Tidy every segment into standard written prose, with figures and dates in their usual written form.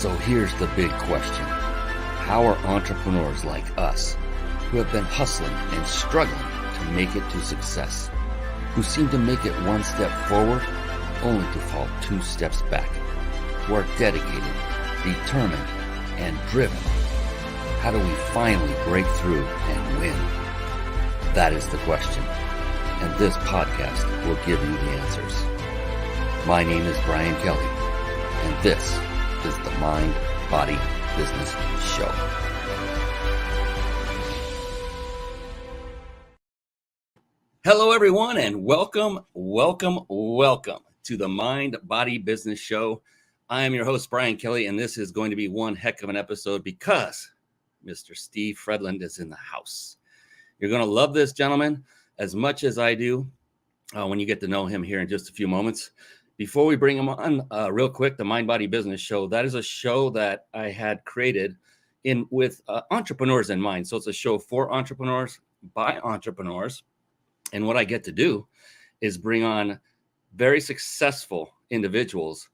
So here's the big question. How are entrepreneurs like us, who have been hustling and struggling to make it to success, who seem to make it one step forward only to fall two steps back, who are dedicated, determined, and driven, how do we finally break through and win? That is the question, and this podcast will give you the answers. My name is Brian Kelly, and this is the Mind, Body, Business Show. Hello, everyone, and welcome to the Mind, Body, Business Show. I am your host, Brian Kelly, and this is going to be one heck of an episode because Mr. Steve Fredlund is in the house. You're going to love this gentleman as much as I do when you get to know him here in just a few moments. Before we bring him on, real quick, the Mind, Body, Business Show, that is a show that I had created with entrepreneurs in mind. So it's a show for entrepreneurs, by entrepreneurs. And what I get to do is bring on very successful individuals,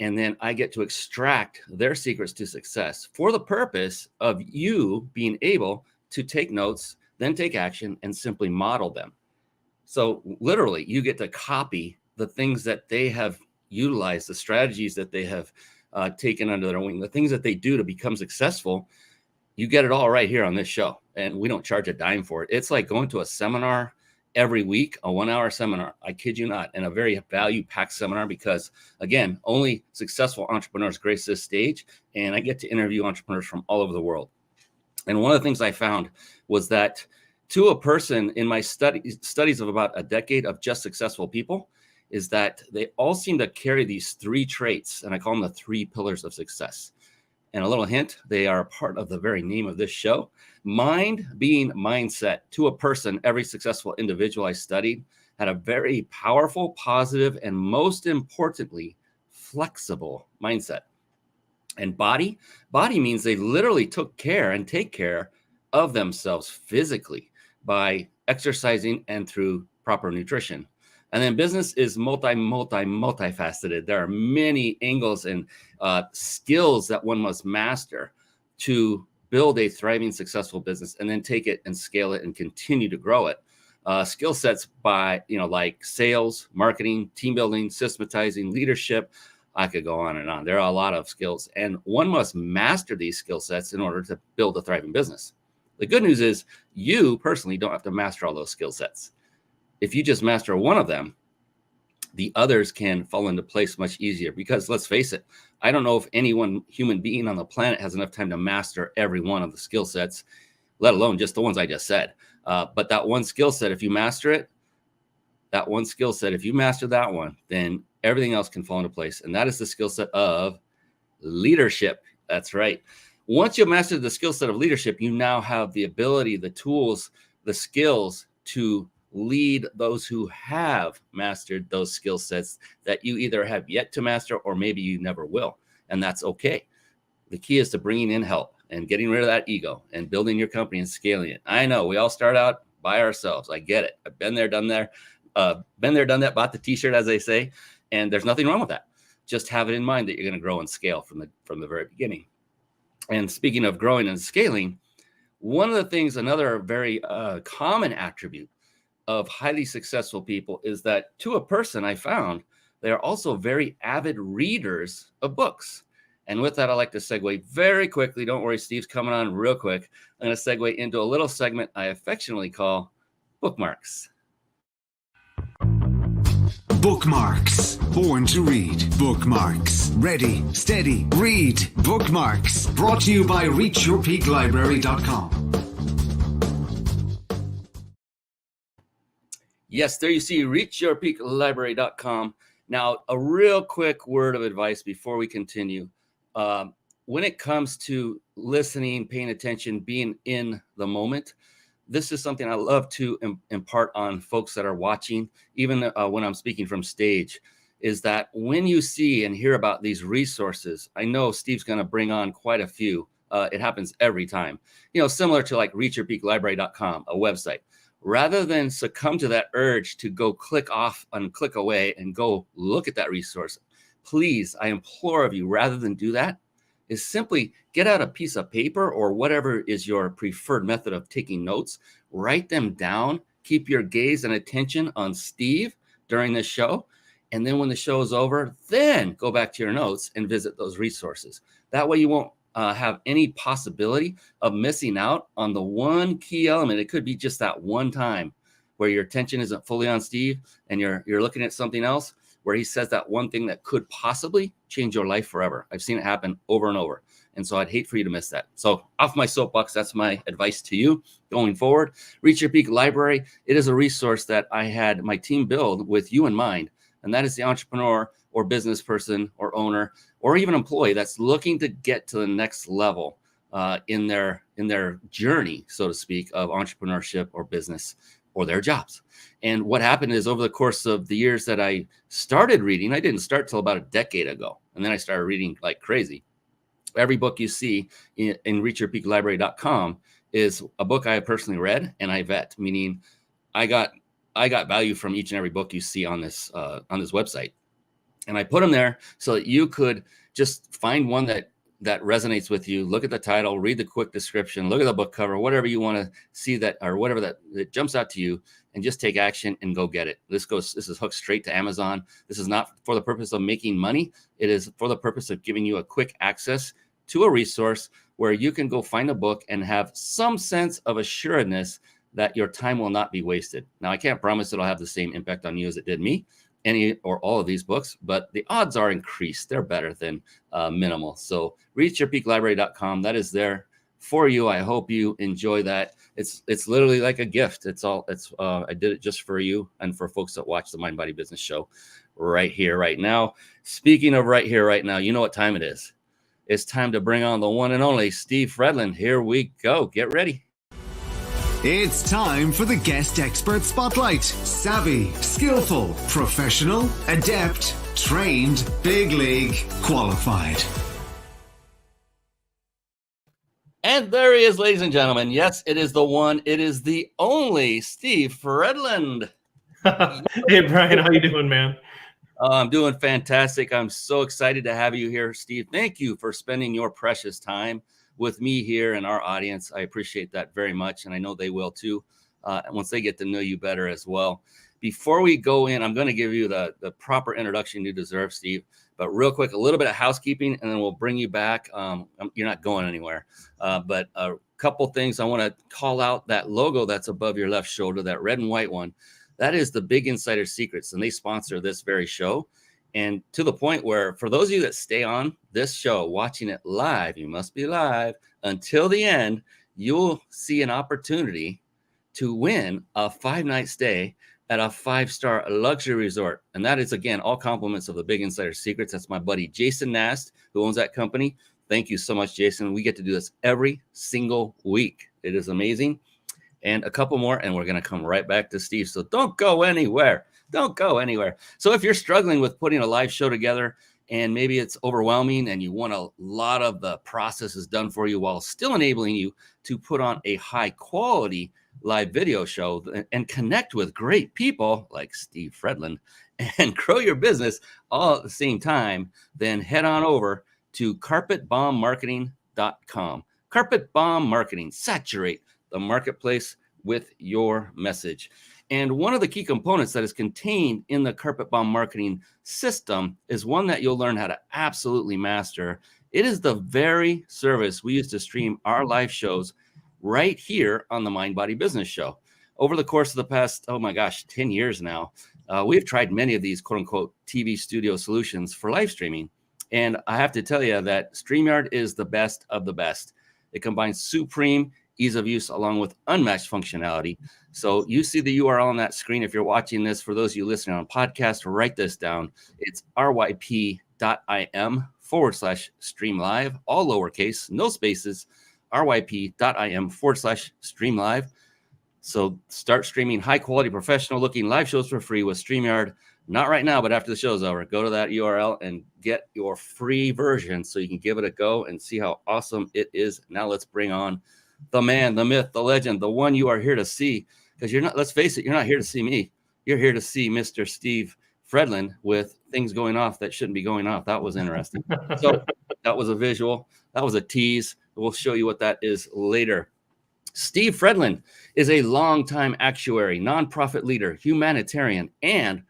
and then I get to extract their secrets to success for the purpose of you being able to take notes, then take action, and simply model them. So literally, you get to copy the things that they have utilized, the strategies that they have taken under their wing, the things that they do to become successful. You get it all right here on this show, and we don't charge a dime for it. It's like going to a seminar every week, a 1-hour seminar. I kid you not, and a very value-packed seminar because, again, only successful entrepreneurs grace this stage, and I get to interview entrepreneurs from all over the world. And one of the things I found was that to a person in my studies of about a decade of just successful people is that they all seem to carry these three traits, and I call them the three pillars of success. And a little hint, they are a part of the very name of this show. Mind being mindset. To a person, every successful individual I studied had a very powerful, positive, and most importantly, flexible mindset. And body means they literally took care and take care of themselves physically by exercising and through proper nutrition. And then business is multifaceted. There are many angles and skills that one must master to build a thriving, successful business and then take it and scale it and continue to grow it. Skill sets by, like sales, marketing, team building, systematizing, leadership. I could go on and on. There are a lot of skills, and one must master these skill sets in order to build a thriving business. The good news is you personally don't have to master all those skill sets. If you just master one of them, the others can fall into place much easier because let's face it, I don't know if any one human being on the planet has enough time to master every one of the skill sets, let alone just the ones I just said. But that one skill set, if you master it, that one, then everything else can fall into place. And that is the skill set of leadership. That's right. Once you've mastered the skill set of leadership, you now have the ability, the tools, the skills to lead those who have mastered those skill sets that you either have yet to master or maybe you never will. And that's okay. The key is to bringing in help and getting rid of that ego and building your company and scaling it. I know we all start out by ourselves. I get it. I've been there, done that, bought the t-shirt, as they say, and there's nothing wrong with that. Just have it in mind that you're going to grow and scale from the very beginning. And speaking of growing and scaling, one of the things, another very common attribute of highly successful people is that to a person, I found they are also very avid readers of books. And with that, I like to segue very quickly. Don't worry, Steve's coming on real quick. I'm going to segue into a little segment I affectionately call bookmarks. Bookmarks. Born to read. Bookmarks. Ready, steady, read. Bookmarks. Brought to you by reachyourpeaklibrary.com. Yes, there you see, reachyourpeaklibrary.com. Now, a real quick word of advice before we continue. When it comes to listening, paying attention, being in the moment, this is something I love to impart on folks that are watching, even when I'm speaking from stage, is that when you see and hear about these resources, I know Steve's going to bring on quite a few. It happens every time, similar to like reachyourpeaklibrary.com, a website. Rather than succumb to that urge to go click off and click away and go look at that resource, please, I implore of you, rather than do that, is simply get out a piece of paper or whatever is your preferred method of taking notes, write them down, keep your gaze and attention on Steve during the show. And then when the show is over, then go back to your notes and visit those resources. That way you won't have any possibility of missing out on the one key element. It could be just that one time where your attention isn't fully on Steve and you're looking at something else, where he says that one thing that could possibly change your life forever. I've seen it happen over and over. And so I'd hate for you to miss that. So off my soapbox, that's my advice to you going forward. Reach Your Peak Library. It is a resource that I had my team build with you in mind. And that is the entrepreneur or business person or owner or even employee that's looking to get to the next level in their journey, so to speak, of entrepreneurship or business or their jobs. And what happened is over the course of the years that I started reading, I didn't start till about a decade ago. And then I started reading like crazy. Every book you see in reachyourpeaklibrary.com is a book I have personally read and I vet, meaning I got value from each and every book you see on this website. And I put them there so that you could just find one that resonates with you. Look at the title, read the quick description, look at the book cover, whatever you want to see that, or whatever that jumps out to you, and just take action and go get it. This is hooked straight to Amazon. This is not for the purpose of making money. It is for the purpose of giving you a quick access to a resource where you can go find a book and have some sense of assuredness that your time will not be wasted. Now, I can't promise it'll have the same impact on you as it did me, any or all of these books, but the odds are increased. They're better than minimal. So reachyourpeaklibrary.com, that is there for you. I hope you enjoy that. It's literally like a gift. I did it just for you and for folks that watch the Mind Body Business Show right here, right now. Speaking of right here, right now, you know what time it is. It's time to bring on the one and only Steve Fredlund. Here we go. Get ready. It's time for the Guest Expert Spotlight. Savvy, skillful, professional, adept, trained, big league, qualified. And there he is, ladies and gentlemen. Yes, it is the one. It is the only Steve Fredlund. Hey, Brian, how you doing, man? I'm doing fantastic. I'm so excited to have you here, Steve. Thank you for spending your precious time with me here and our audience. I appreciate that very much, and I know they will too, once they get to know you better as well. Before we go in, I'm going to give you the proper introduction you deserve, Steve. But real quick, a little bit of housekeeping, and then we'll bring you back. You're not going anywhere. But a couple things I want to call out. That logo that's above your left shoulder, that red and white one, that is the Big Insider Secrets, and they sponsor this very show. And to the point where for those of you that stay on this show, watching it live, you must be live until the end, you'll see an opportunity to win a 5-night stay at a 5-star luxury resort. And that is, again, all compliments of the Big Insider Secrets. That's my buddy, Jason Nast, who owns that company. Thank you so much, Jason. We get to do this every single week. It is amazing. And a couple more, and we're going to come right back to Steve. So don't go anywhere. Don't go anywhere. So if you're struggling with putting a live show together and maybe it's overwhelming and you want a lot of the processes done for you while still enabling you to put on a high quality live video show and connect with great people like Steve Fredlund and grow your business all at the same time, then head on over to carpetbombmarketing.com. Carpet Bomb Marketing. Saturate the marketplace with your message. And one of the key components that is contained in the Carpet Bomb Marketing system is one that you'll learn how to absolutely master. It is the very service we use to stream our live shows right here on the Mind Body Business Show. Over the course of the past, 10 years now, we've tried many of these quote unquote TV studio solutions for live streaming. And I have to tell you that StreamYard is the best of the best. It combines supreme ease of use along with unmatched functionality. So you see the URL on that screen. If you're watching this, for those of you listening on podcast, write this down. It's ryp.im/streamlive, all lowercase, no spaces, ryp.im/streamlive. So start streaming high quality, professional looking live shows for free with StreamYard. Not right now, but after the show's over, go to that URL and get your free version so you can give it a go and see how awesome it is. Now let's bring on the man, the myth, the legend, the one you are here to see. Because you're not, let's face it, you're not here to see me. You're here to see Mr. Steve Fredlund with things going off that shouldn't be going off. That was interesting. So that was a visual. That was a tease. We'll show you what that is later. Steve Fredlund is a longtime actuary, nonprofit leader, humanitarian, and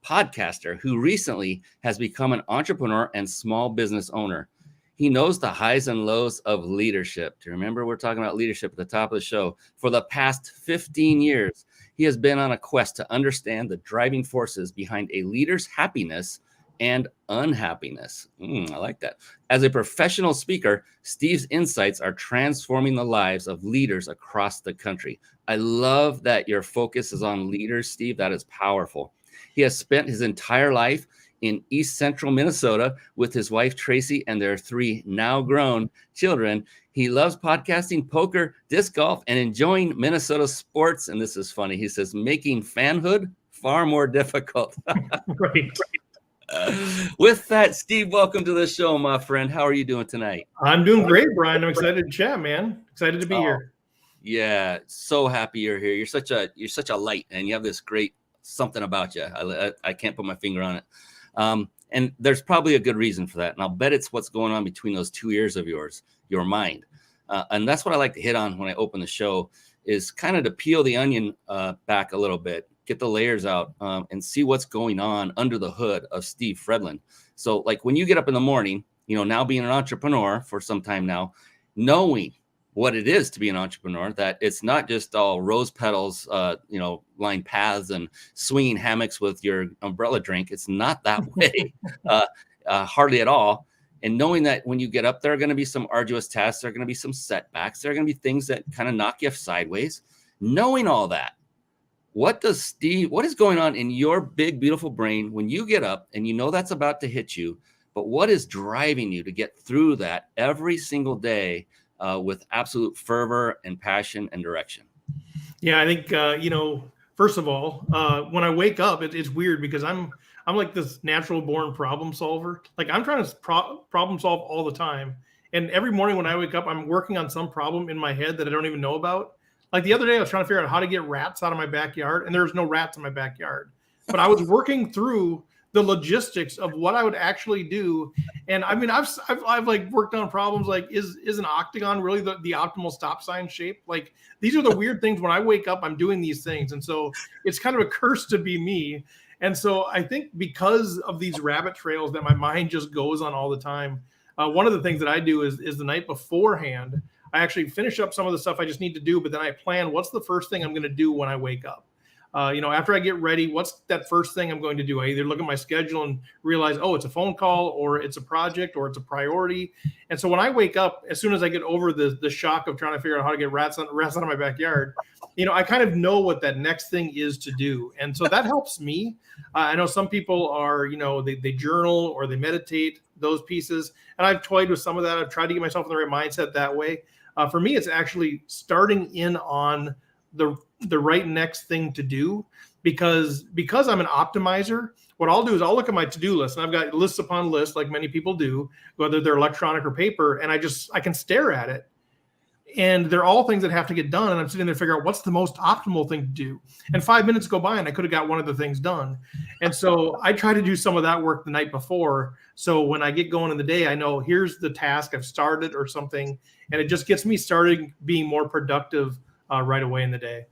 podcaster who recently has become an entrepreneur and small business owner. He knows the highs and lows of leadership. Do you remember we're talking about leadership at the top of the show? For the past 15 years, he has been on a quest to understand the driving forces behind a leader's happiness and unhappiness. I like that. As a professional speaker, Steve's insights are transforming the lives of leaders across the country. I love that your focus is on leaders, Steve. That is powerful. He has spent his entire life in East Central Minnesota with his wife, Tracy, and their 3 now grown children. He loves podcasting, poker, disc golf, and enjoying Minnesota sports. And this is funny. He says, making fanhood far more difficult. Right. With that, Steve, welcome to the show, my friend. How are you doing tonight? I'm doing great, Brian. I'm excited to chat, man. Excited to be here. Yeah, so happy you're here. You're such a light, and you have this great something about you. I can't put my finger on it. And there's probably a good reason for that. And I'll bet it's what's going on between those 2 ears of yours, your mind. And that's what I like to hit on when I open the show, is kind of to peel the onion back a little bit, get the layers out, and see what's going on under the hood of Steve Fredlund. So like when you get up in the morning, now being an entrepreneur for some time now, knowing what it is to be an entrepreneur, that it's not just all rose petals, lined paths and swinging hammocks with your umbrella drink. It's not that way, hardly at all. And knowing that when you get up, there are going to be some arduous tasks, there are going to be some setbacks, there are going to be things that kind of knock you sideways. Knowing all that, what is going on in your big, beautiful brain when you get up and you know that's about to hit you, but what is driving you to get through that every single day with absolute fervor and passion and direction? Yeah, I think, first of all, when I wake up, it's weird because I'm like this natural born problem solver. Like I'm trying to problem solve all the time. And every morning when I wake up, I'm working on some problem in my head that I don't even know about. Like the other day, I was trying to figure out how to get rats out of my backyard, and there's no rats in my backyard. But I was working through the logistics of what I would actually do. And I mean, I've like worked on problems like, is an octagon really the optimal stop sign shape? Like these are the weird things. When I wake up, I'm doing these things. And so it's kind of a curse to be me. And so I think because of these rabbit trails that my mind just goes on all the time, one of the things that I do is the night beforehand, I actually finish up some of the stuff I just need to do, but then I plan what's the first thing I'm going to do when I wake up. After I get ready, what's that first thing I'm going to do? I either look at my schedule and realize, oh, it's a phone call or it's a project or it's a priority. And so when I wake up, as soon as I get over the shock of trying to figure out how to get rats out of my backyard, I kind of know what that next thing is to do. And so that helps me. I know some people are, they journal or they meditate, those pieces. And I've toyed with some of that. I've tried to get myself in the right mindset that way. For me, it's actually starting in on the right next thing to do, because I'm an optimizer. What I'll do is I'll look at my to-do list, and I've got lists upon lists like many people do, whether they're electronic or paper, and I can stare at it. And they're all things that have to get done. And I'm sitting there to figure out what's the most optimal thing to do. And 5 minutes go by and I could have got one of the things done. And so I try to do some of that work the night before. So when I get going in the day, I know here's the task I've started or something. And it just gets me started being more productive right away in the day.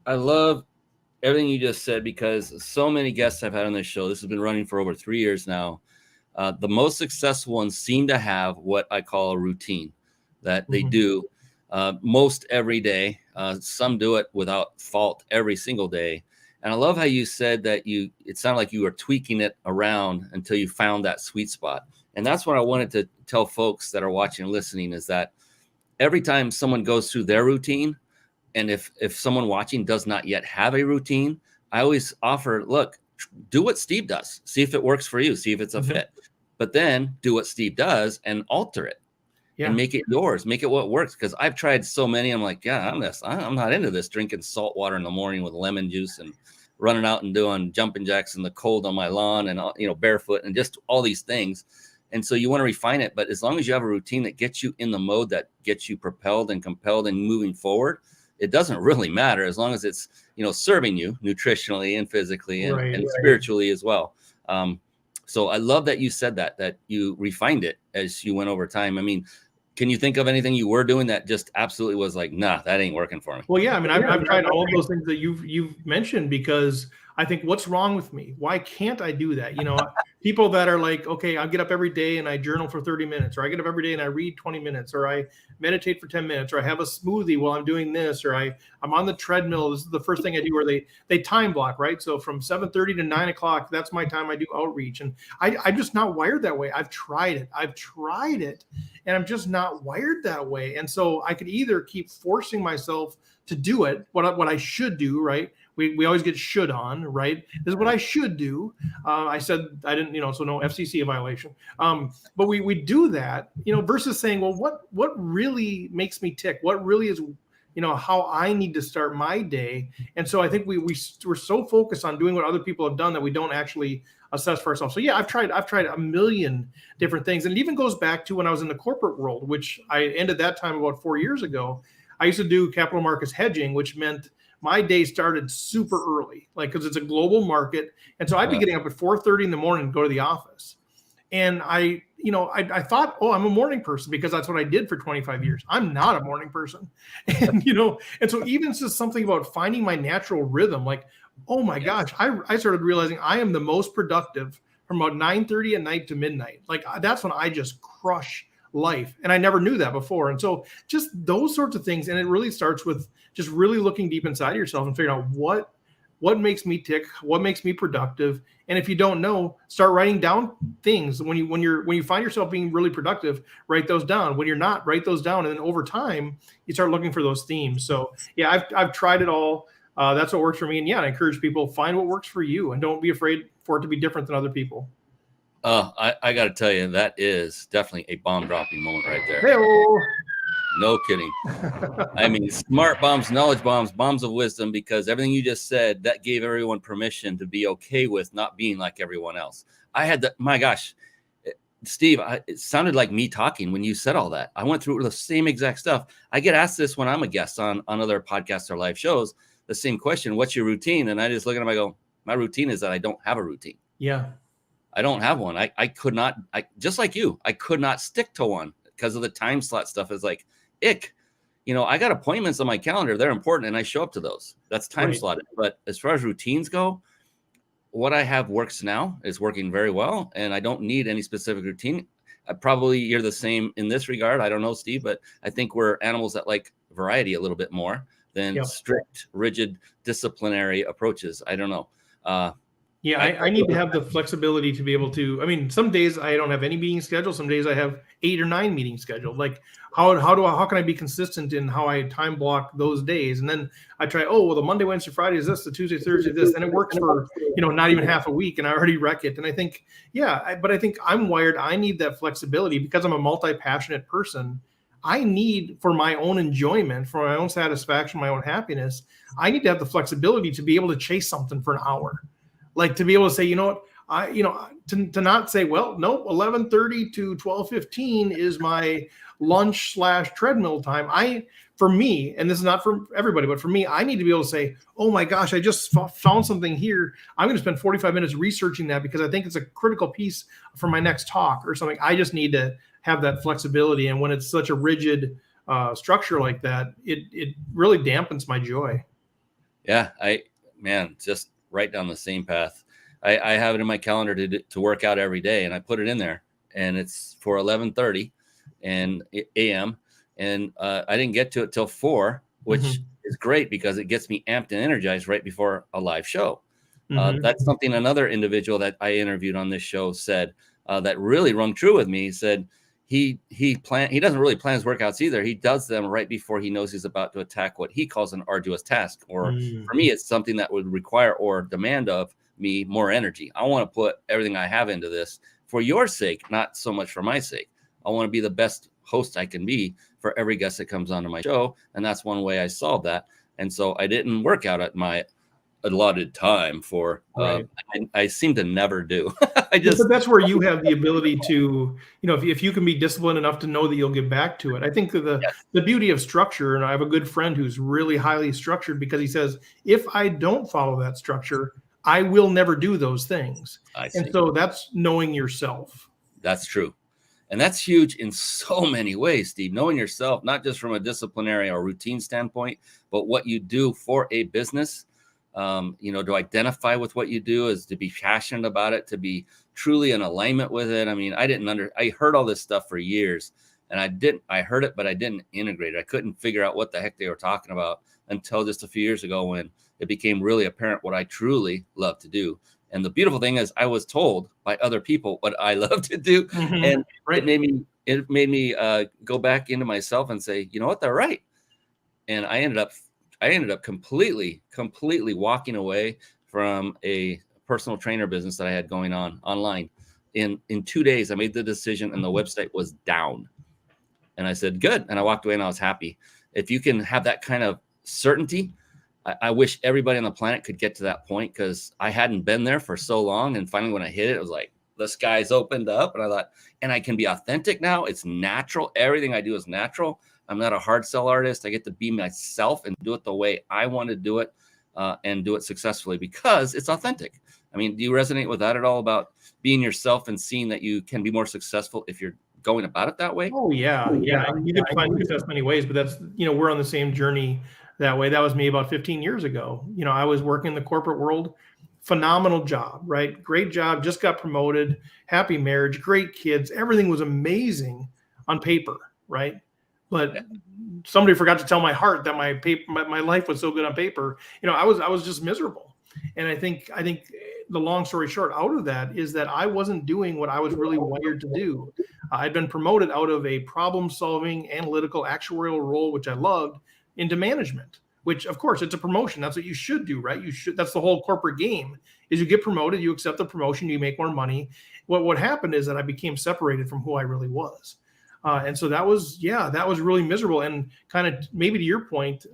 I love everything you just said, because so many guests I've had on this show, this has been running for over 3 years now. The most successful ones seem to have what I call a routine that they do most every day. Some do it without fault every single day. And I love how you said that it sounded like you were tweaking it around until you found that sweet spot. And that's what I wanted to tell folks that are watching and listening, is that every time someone goes through their routine, and if someone watching does not yet have a routine, I always offer, look, do what Steve does. See if it works for you. See if it's a fit. But then do what Steve does and alter it. And make it yours, make it what works. Because I've tried so many. I'm like, yeah, I'm not into this, drinking salt water in the morning with lemon juice and running out and doing jumping jacks in the cold on my lawn and, barefoot and just all these things. And so you want to refine it. But as long as you have a routine that gets you in the mode, that gets you propelled and compelled and moving forward, it doesn't really matter, as long as it's, serving you nutritionally and physically and spiritually as well. So I love that you said that you refined it as you went over time. I mean, can you think of anything you were doing that just absolutely was like, nah, that ain't working for me? Well, yeah, I mean, I've tried all of those things that you've mentioned, because I think, what's wrong with me? Why can't I do that? People that are like, okay, I get up every day and I journal for 30 minutes, or I get up every day and I read 20 minutes, or I meditate for 10 minutes, or I have a smoothie while I'm doing this, or I'm on the treadmill. This is the first thing I do, where they time block, right? So from 7:30 to 9 o'clock, that's my time I do outreach. And I'm just not wired that way. I've tried it, and I'm just not wired that way. And so I could either keep forcing myself to do it, what I should do, right? We always get should on, right? This is what I should do. I said I didn't, so no FCC violation. But we do that, versus saying, well, what really makes me tick? What really is, how I need to start my day? And so I think we're so focused on doing what other people have done that we don't actually assess for ourselves. So yeah, I've tried a million different things. And it even goes back to when I was in the corporate world, which I ended that time about 4 years ago. I used to do capital markets hedging, which meant my day started super early, because it's a global market. And so I'd be getting up at 4:30 in the morning to go to the office. And I thought, oh, I'm a morning person because that's what I did for 25 years. I'm not a morning person. And, and so even just something about finding my natural rhythm, like, oh my gosh, I started realizing I am the most productive from about 9:30 at night to midnight. Like, that's when I just crush life. And I never knew that before. And so just those sorts of things. And it really starts with just really looking deep inside of yourself and figuring out what makes me tick, what makes me productive. And if you don't know, start writing down things. When you find yourself being really productive, write those down. When you're not, write those down. And then over time, you start looking for those themes. So yeah, I've tried it all. That's what works for me. And yeah, I encourage people, find what works for you and don't be afraid for it to be different than other people. I got to tell you, that is definitely a bomb dropping moment right there. Hey-o. No kidding. I mean, smart bombs, knowledge bombs, bombs of wisdom, because everything you just said, that gave everyone permission to be okay with not being like everyone else. I had my gosh, Steve, it sounded like me talking when you said all that. I went through the same exact stuff. I get asked this when I'm a guest on other podcasts or live shows, the same question, what's your routine? And I just look at them, I go, my routine is that I don't have a routine. Yeah. I don't have one. I could not, just like you, I could not stick to one because of the time slot stuff. Is like, ick. I got appointments on my calendar. They're important, and I show up to those. That's time slotted. But as far as routines go, what I have works now, is working very well, and I don't need any specific routine. Probably you're the same in this regard. I don't know, Steve, but I think we're animals that like variety a little bit more than strict, rigid, disciplinary approaches. I don't know. Yeah, I need to have the flexibility to be able to, I mean, some days I don't have any meetings scheduled. Some days I have 8 or 9 meetings scheduled. Like, how can I be consistent in how I time block those days? And then I try, the Monday, Wednesday, Friday is this, the Tuesday, Thursday, this, and it works for, not even half a week, and I already wreck it. And I think, but I think I'm wired. I need that flexibility because I'm a multi-passionate person. I need, for my own enjoyment, for my own satisfaction, my own happiness, I need to have the flexibility to be able to chase something for an hour. Like, to be able to say, to not say, well, nope, 11:30 to 12:15 is my lunch / treadmill time. For me, and this is not for everybody, but for me, I need to be able to say, oh my gosh, I just found something here. I'm going to spend 45 minutes researching that because I think it's a critical piece for my next talk or something. I just need to have that flexibility. And when it's such a rigid structure like that, it really dampens my joy. Yeah, just right down the same path. I have it in my calendar to work out every day, and I put it in there, and it's for 11:30 a.m. And I didn't get to it till 4, which is great because it gets me amped and energized right before a live show. That's something another individual that I interviewed on this show said that really rung true with me. He said he doesn't really plan his workouts either. He does them right before he knows he's about to attack what he calls an arduous task. Or for me, it's something that would require or demand of me more energy. I want to put everything I have into this for your sake, not so much for my sake. I want to be the best host I can be for every guest that comes onto my show. And that's one way I solved that. And so I didn't work out at my allotted time for, I seem to never do. But that's where you have the ability to, if you can be disciplined enough to know that you'll get back to it. I think that the beauty of structure, and I have a good friend who's really highly structured because he says, if I don't follow that structure, I will never do those things. I see. And so that's knowing yourself. That's true. And that's huge in so many ways, Steve. Knowing yourself, not just from a disciplinary or routine standpoint, but what you do for a business. To identify with what you do, is to be passionate about it, to be truly in alignment with it. I mean, I heard all this stuff for years, and I heard it, but I didn't integrate it. I couldn't figure out what the heck they were talking about until just a few years ago, when it became really apparent what I truly love to do. And the beautiful thing is, I was told by other people what I love to do. Mm-hmm. And right. it made me go back into myself and say, you know what, they're right. And I ended up completely walking away from a personal trainer business that I had going on online. In 2 days, I made the decision, and the website was down. And I said, good. And I walked away, and I was happy. If you can have that kind of certainty, I wish everybody on the planet could get to that point, because I hadn't been there for so long. And finally, when I hit it, it was like the skies opened up, and I thought, and I can be authentic now. It's natural. Everything I do is natural. I'm not a hard sell artist. I get to be myself and do it the way I want to do it, and do it successfully, because it's authentic. I mean, do you resonate with that at all, about being yourself and seeing that you can be more successful if you're going about it that way? Oh yeah. And you can find success many ways, but that's, we're on the same journey that way. That was me about 15 years ago. I was working in the corporate world, phenomenal job, right? Great job, just got promoted, happy marriage, great kids. Everything was amazing on paper, right? But somebody forgot to tell my heart that my life was so good on paper. I was just miserable. And I think the long story short out of that is that I wasn't doing what I was really wired to do. I'd been promoted out of a problem-solving, analytical, actuarial role, which I loved, into management, which of course it's a promotion. That's what you should do, right? That's the whole corporate game, is you get promoted, you accept the promotion, you make more money. What happened is that I became separated from who I really was. And so that was really miserable. And kind of maybe to your point,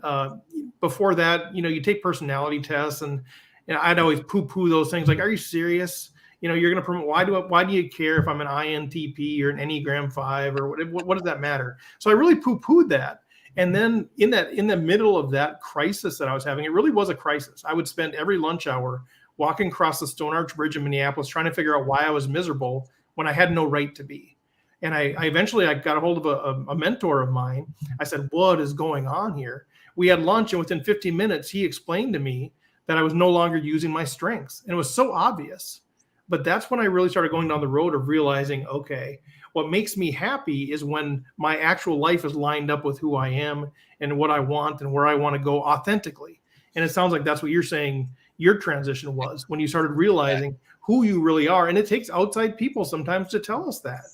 before that, you take personality tests, and I'd always poo-poo those things. Like, are you serious? You're going to promote. Why do you care if I'm an INTP or an Enneagram 5 or what does that matter? So I really poo-pooed that. And then in the middle of that crisis that I was having, it really was a crisis. I would spend every lunch hour walking across the Stone Arch Bridge in Minneapolis, trying to figure out why I was miserable when I had no right to be. And I eventually got a hold of a mentor of mine. I said, what is going on here? We had lunch, and within 15 minutes, he explained to me that I was no longer using my strengths. And it was so obvious. But that's when I really started going down the road of realizing, okay, what makes me happy is when my actual life is lined up with who I am and what I want and where I want to go authentically. And it sounds like that's what you're saying your transition was, when you started realizing who you really are. And it takes outside people sometimes to tell us that.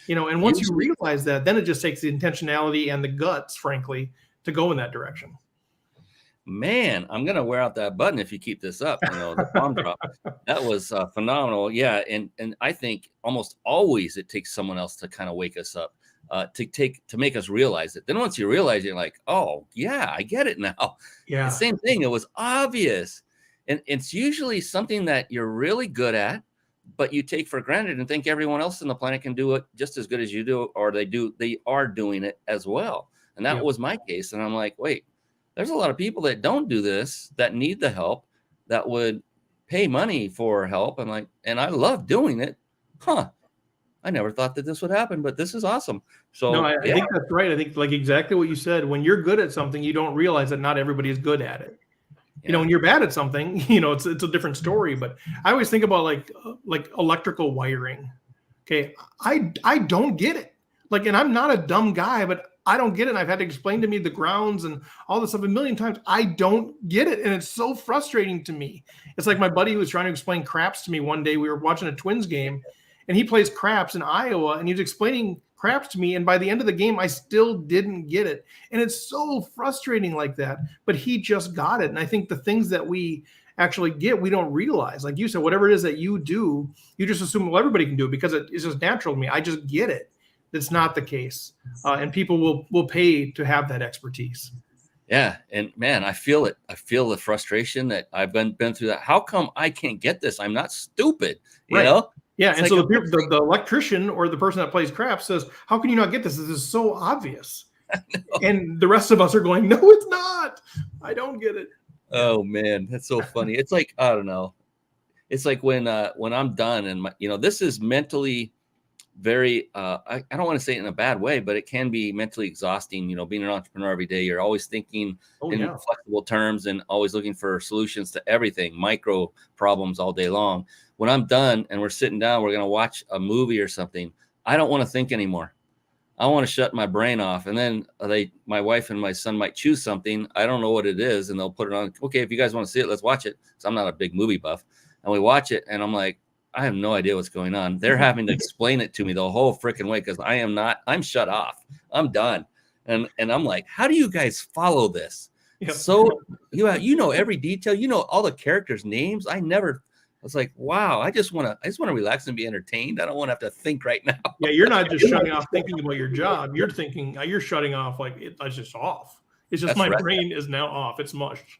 And once you realize that, then it just takes the intentionality and the guts, frankly, to go in that direction. Man, I'm going to wear out that button if you keep this up. The palm drop. That was phenomenal. Yeah. And I think almost always it takes someone else to kind of wake us up, to make us realize it. Then once you realize it, you're like, oh yeah, I get it now. Yeah. The same thing. It was obvious. And it's usually something that you're really good at, but you take for granted and think everyone else on the planet can do it just as good as you do, or they are doing it as well. And that was my case. And I'm like, wait, there's a lot of people that don't do this, that need the help, that would pay money for help. I'm like, and I love doing it. I never thought that this would happen, but this is awesome. So no, I think that's right. I think like exactly what you said, when you're good at something, you don't realize that not everybody is good at it. When you're bad at something, it's a different story. But I always think about like electrical wiring. Okay. I don't get it. And I'm not a dumb guy, but I don't get it. And I've had to explain to me the grounds and all this stuff a million times. I don't get it. And it's so frustrating to me. It's like my buddy who was trying to explain craps to me one day. We were watching a Twins game, and he plays craps in Iowa, and he was explaining craps to me. And by the end of the game, I still didn't get it. And it's so frustrating like that, but he just got it. And I think the things that we actually get, we don't realize. Like you said, whatever it is that you do, you just assume, well, everybody can do it because it's just natural to me. I just get it. It's not the case. And people will pay to have that expertise. Yeah. And man, I feel it. I feel the frustration that I've been through that. How come I can't get this? I'm not stupid, you know? Yeah. It's and like so the electrician or the person that plays craps says, how can you not get this? This is so obvious. And the rest of us are going, no, it's not. I don't get it. Oh man, that's so funny. It's like, I don't know. it's like when I'm done and this is mentally very, I don't want to say it in a bad way, but it can be mentally exhausting. Being an entrepreneur every day, you're always thinking in flexible terms and always looking for solutions to everything, micro problems all day long. When I'm done and we're sitting down, we're going to watch a movie or something. I don't want to think anymore. I want to shut my brain off. And then my wife and my son might choose something. I don't know what it is. And they'll put it on. Okay, if you guys want to see it, let's watch it. So I'm not a big movie buff. And we watch it and I'm like, I have no idea what's going on. They're having to explain it to me the whole freaking way because I'm shut off. I'm done. And I'm like, how do you guys follow this? Yep. So you know every detail, all the characters' names. I was like, wow, I just want to relax and be entertained. I don't want to have to think right now. Yeah, you're not just shutting off thinking about your job. You're shutting off like it's just off. It's just my brain is now off. It's mushed.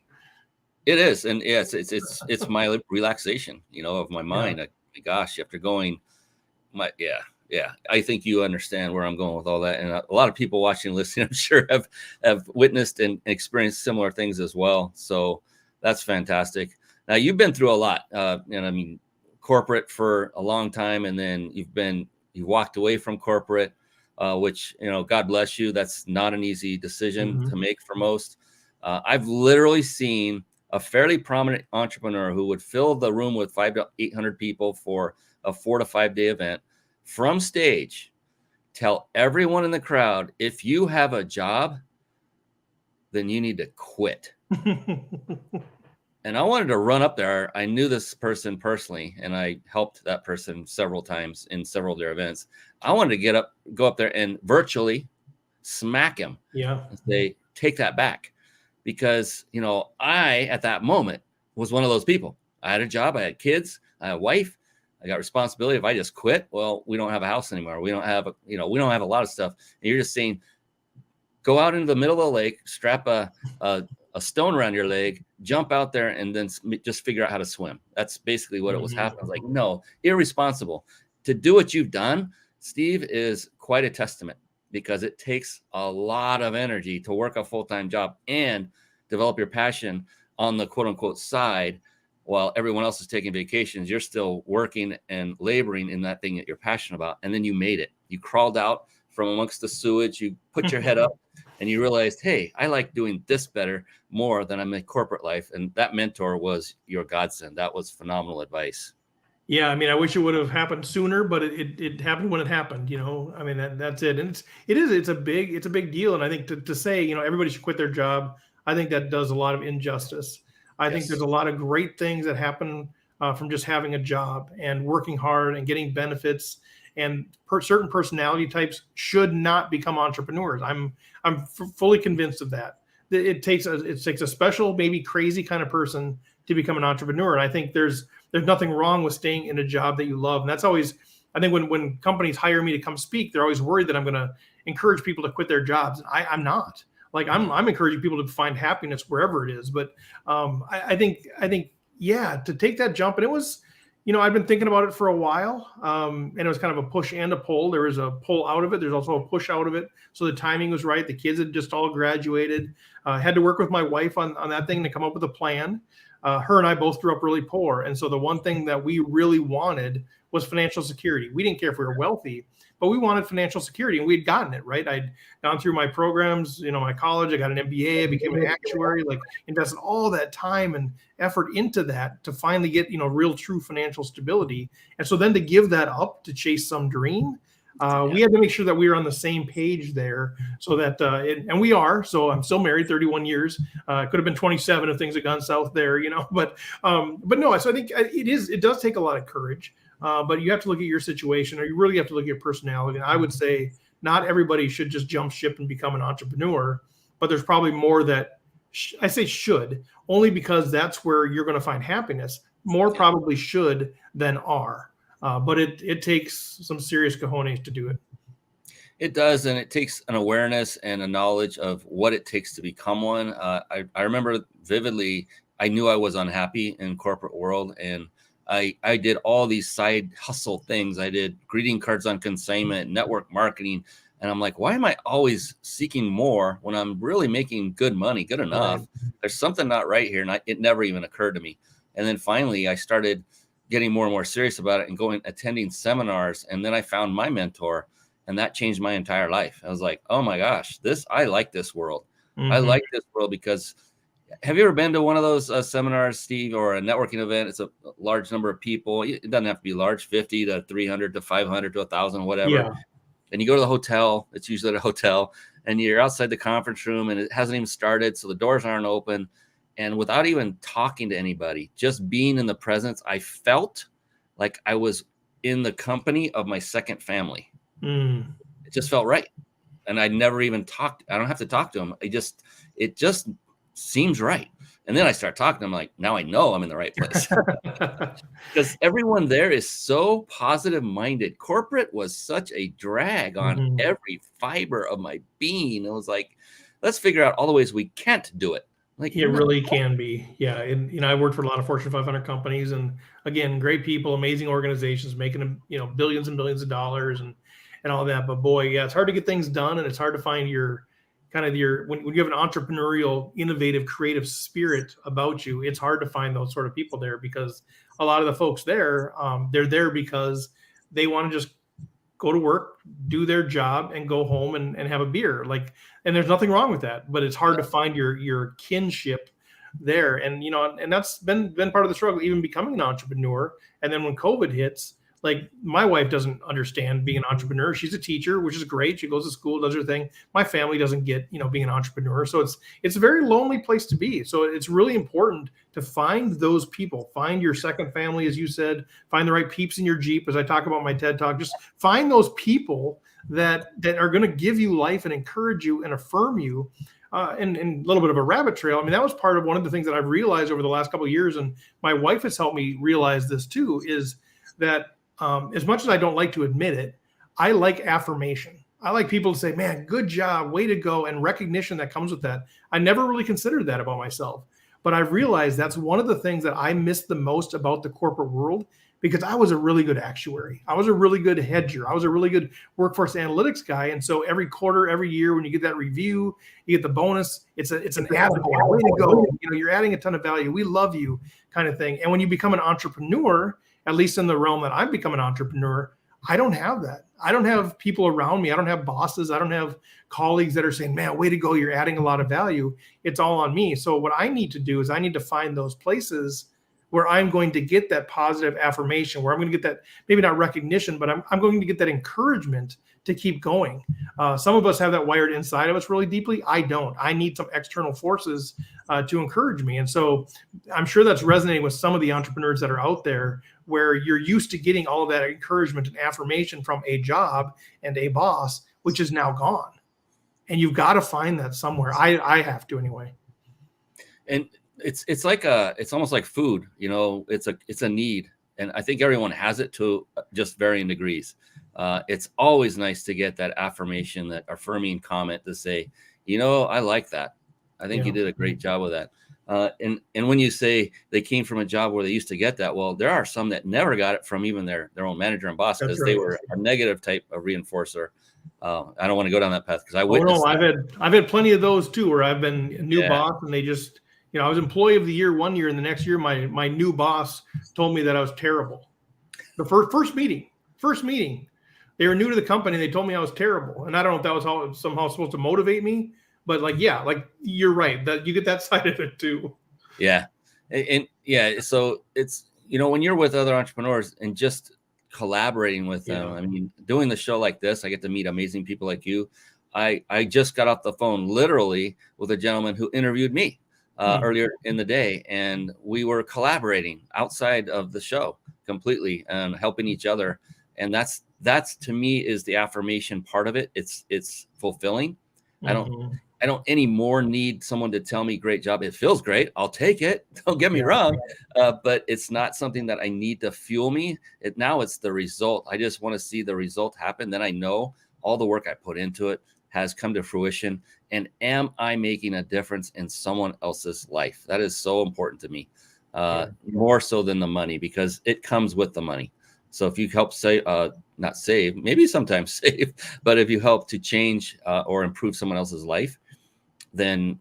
It is, and yes, it's my relaxation, of my mind. Yeah. Gosh, after going, I think you understand where I'm going with all that, and a lot of people watching and listening, I'm sure, have witnessed and experienced similar things as well. So that's fantastic. Now you've been through a lot, and I mean, corporate for a long time, and then you walked away from corporate, which God bless you. That's not an easy decision to make for most. I've literally seen a fairly prominent entrepreneur who would fill the room with 500 to 800 people for a 4 to 5 day event from stage, tell everyone in the crowd, if you have a job, then you need to quit. And I wanted to run up there. I knew this person personally, and I helped that person several times in several of their events. I wanted to go up there and virtually smack him. Yeah. And say, take that back. Because, I, at that moment, was one of those people. I had a job, I had kids, I had a wife, I got responsibility. If I just quit, well, we don't have a house anymore. We don't have a lot of stuff. And you're just saying, go out into the middle of the lake, strap a stone around your leg, jump out there, and then just figure out how to swim. That's basically what it was happening. I was like, no, irresponsible. To do what you've done, Steve, is quite a testament. Because it takes a lot of energy to work a full-time job and develop your passion on the quote unquote side while everyone else is taking vacations. You're still working and laboring in that thing that you're passionate about. And then you made it. You crawled out from amongst the sewage. You put your head up and you realized, hey, I like doing this better more than I'm in corporate life. And that mentor was your godsend. That was phenomenal advice. Yeah, I mean, I wish it would have happened sooner, but it happened when it happened. I mean, that's it, and it's a big deal. And I think to say everybody should quit their job, I think that does a lot of injustice. I think there's a lot of great things that happen from just having a job and working hard and getting benefits. And certain personality types should not become entrepreneurs. I'm fully convinced of that. It takes a special, maybe crazy kind of person to become an entrepreneur. And I think there's nothing wrong with staying in a job that you love. And that's always, I think when companies hire me to come speak, they're always worried that I'm going to encourage people to quit their jobs. And I'm not. Like I'm encouraging people to find happiness wherever it is. But I think, yeah, to take that jump. And it was, I've been thinking about it for a while. And it was kind of a push and a pull. There was a pull out of it. There's also a push out of it. So the timing was right. The kids had just all graduated. Had to work with my wife on that thing to come up with a plan. Her and I both grew up really poor. And so the one thing that we really wanted was financial security. We didn't care if we were wealthy, but we wanted financial security, and we'd gotten it, right? I'd gone through my programs, my college, I got an MBA, I became an actuary, like invested all that time and effort into that to finally get, real true financial stability. And so then to give that up to chase some dream, we had to make sure that we were on the same page there so that, and we are, so I'm still married 31 years. Could have been 27 if things had gone south there, but no, so I think it does take a lot of courage, but you have to look at your situation, or you really have to look at your personality. And I would say not everybody should just jump ship and become an entrepreneur, but there's probably more that I say should, only because that's where you're going to find happiness. More probably should than are. But it takes some serious cojones to do it. It does, and it takes an awareness and a knowledge of what it takes to become one. I remember vividly, I knew I was unhappy in corporate world, and I did all these side hustle things. I did greeting cards on consignment, network marketing, and I'm like, why am I always seeking more when I'm really making good money, good enough? Right. There's something not right here, and it never even occurred to me. And then finally, I started getting more and more serious about it and attending seminars. And then I found my mentor, and that changed my entire life. I was like, oh my gosh, I like this world. I like this world because have you ever been to one of those seminars, Steve, or a networking event? It's a large number of people. It doesn't have to be large, 50 to 300 to 500 to 1,000, whatever. Yeah. And you go to the hotel. It's usually at a hotel, and you're outside the conference room, and it hasn't even started, so the doors aren't open. And without even talking to anybody, just being in the presence, I felt like I was in the company of my second family. It just felt right. And I never even talked. I don't have to talk to them. It just seems right. And then I start talking to them, like, now I know I'm in the right place. Because everyone there is so positive minded. Corporate was such a drag on every fiber of my being. It was like, let's figure out all the ways we can't do it. Like, it really can be. Yeah. And, I worked for a lot of Fortune 500 companies, and again, great people, amazing organizations, making them, billions and billions of dollars and all that. But boy, yeah, it's hard to get things done, and it's hard to find when you have an entrepreneurial, innovative, creative spirit about you, it's hard to find those sort of people there, because a lot of the folks there, they're there because they want to just go to work, do their job, and go home and have a beer. And there's nothing wrong with that, but it's hard to find your kinship there. And, and that's been part of the struggle, even becoming an entrepreneur. And then when COVID hits, like, my wife doesn't understand being an entrepreneur. She's a teacher, which is great. She goes to school, does her thing. My family doesn't get, being an entrepreneur. So it's a very lonely place to be. So it's really important to find those people, find your second family, as you said, find the right peeps in your Jeep. As I talk about my TED Talk, just find those people that are going to give you life and encourage you and affirm you. And a little bit of a rabbit trail. I mean, that was part of one of the things that I've realized over the last couple of years. And my wife has helped me realize this too, is that as much as I don't like to admit it, I like affirmation. I like people to say, man, good job, way to go, and recognition that comes with that. I never really considered that about myself, but I've realized that's one of the things that I miss the most about the corporate world, because I was a really good actuary. I was a really good hedger. I was a really good workforce analytics guy. And so every quarter, every year, when you get that review, you get the bonus. It's an attaboy, way to go. You're adding a ton of value. We love you, kind of thing. And when you become an entrepreneur, at least in the realm that I've become an entrepreneur, I don't have that. I don't have people around me. I don't have bosses. I don't have colleagues that are saying, man, way to go, you're adding a lot of value. It's all on me. So what I need to do is I need to find those places where I'm going to get that positive affirmation, where I'm going to get that, maybe not recognition, but I'm going to get that encouragement to keep going. Some of us have that wired inside of us really deeply. I don't. I need some external forces to encourage me. And so I'm sure that's resonating with some of the entrepreneurs that are out there, where you're used to getting all of that encouragement and affirmation from a job and a boss, which is now gone. And you've got to find that somewhere. I have to anyway. And it's almost like food, it's a need. And I think everyone has it to just varying degrees. It's always nice to get that affirmation, that affirming comment to say, I like that. I think you did a great job with that. And when you say they came from a job where they used to get that, well, there are some that never got it from even their own manager and boss, because they were a negative type of reinforcer. I don't want to go down that path, because I witnessed. I've had plenty of those too, where I've been a new boss, and they just, I was employee of the year one year, and the next year my new boss told me that I was terrible. The first meeting, they were new to the company. They told me I was terrible, and I don't know if that was somehow supposed to motivate me. But you're right, that you get that side of it too. Yeah. And so it's, when you're with other entrepreneurs and just collaborating with them, I mean, doing the show like this, I get to meet amazing people like you. I just got off the phone literally with a gentleman who interviewed me earlier in the day, and we were collaborating outside of the show completely and helping each other. And that's to me is the affirmation part of it. It's fulfilling. I don't anymore need someone to tell me great job. It feels great. I'll take it. Don't get me wrong. But it's not something that I need to fuel me. Now it's the result. I just want to see the result happen. Then I know all the work I put into it has come to fruition. And am I making a difference in someone else's life? That is so important to me, more so than the money, because it comes with the money. So if you help not save, maybe sometimes save, but if you help to change or improve someone else's life, then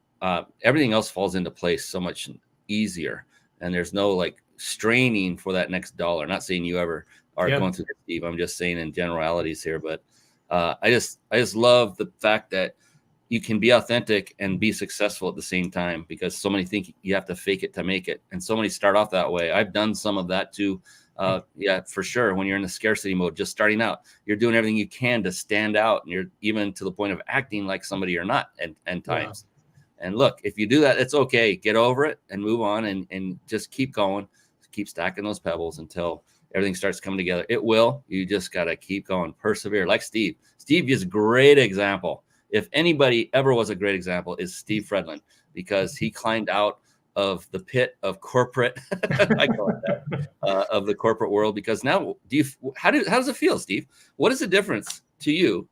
everything else falls into place so much easier. And there's no straining for that next dollar. Not saying you ever are going through this, Steve. I'm just saying in generalities here, but I just love the fact that you can be authentic and be successful at the same time, because so many think you have to fake it to make it. And so many start off that way. I've done some of that too. Yeah, for sure. When you're in the scarcity mode, just starting out, you're doing everything you can to stand out. And you're even to the point of acting like somebody you're not at times. Yeah. And look, if you do that, it's okay. Get over it and move on and just keep going. Keep stacking those pebbles until everything starts coming together. It will. You just got to keep going. Persevere. Like Steve. Steve is a great example. If anybody ever was a great example, is Steve Fredlund, because he climbed out of the pit of corporate, I call it that, of the corporate world. Because now, how does it feel, Steve? What is the difference to you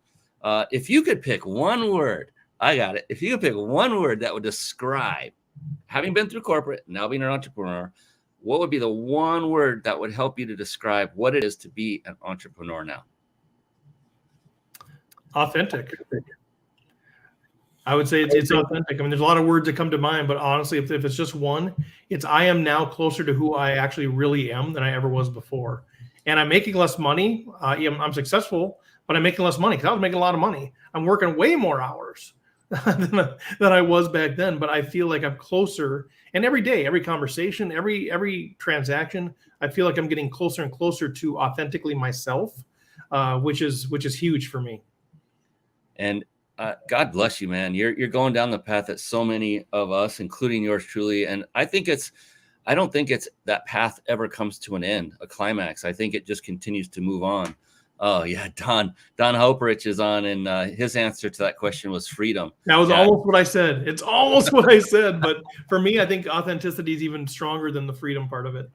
if you could pick one word? I got it. If you could pick one word that would describe having been through corporate, now being an entrepreneur, what would be the one word that would help you to describe what it is to be an entrepreneur now? Authentic. I would say it's authentic. I mean, there's a lot of words that come to mind, but honestly, if it's just one, it's I am now closer to who I actually really am than I ever was before. And I'm making less money. I'm successful, but I'm making less money because I was making a lot of money. I'm working way more hours than I was back then, but I feel like I'm closer. And every day, every conversation, every transaction, I feel like I'm getting closer and closer to authentically myself, which is huge for me. And God bless you, man. You're going down the path that so many of us, including yours truly. And I don't think it's that path ever comes to an end, a climax. I think it just continues to move on. Oh yeah. Don Hoperich is on, and his answer to that question was freedom. That was almost what I said. It's almost what I said. But for me, I think authenticity is even stronger than the freedom part of it.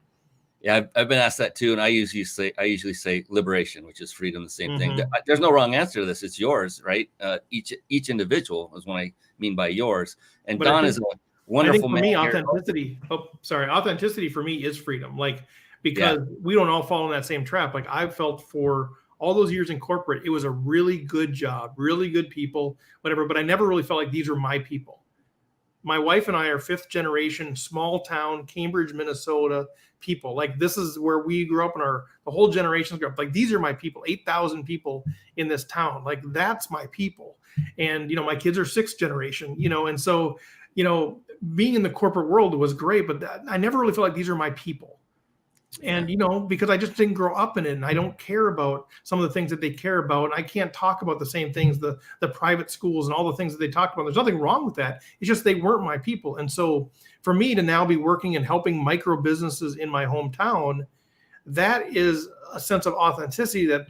Yeah, I've been asked that too, and I usually say liberation, which is freedom, the same thing. There's no wrong answer to this; it's yours, right? Each individual is what I mean by yours. And Don is a wonderful man. I think for me, authenticity for me is freedom. Like, because we don't all fall in that same trap. Like I've felt for all those years in corporate, it was a really good job, really good people, whatever. But I never really felt like these are my people. My wife and I are 5th generation, small town, Cambridge, Minnesota people. Like this is where we grew up, and the whole generation grew up. Like these are my people, 8,000 people in this town. Like that's my people. And, my kids are 6th generation, and so, being in the corporate world was great, but I never really felt like these are my people. And, because I just didn't grow up in it, and I don't care about some of the things that they care about. I can't talk about the same things, the private schools and all the things that they talked about. There's nothing wrong with that. It's just they weren't my people. And so for me to now be working and helping micro businesses in my hometown, that is a sense of authenticity that,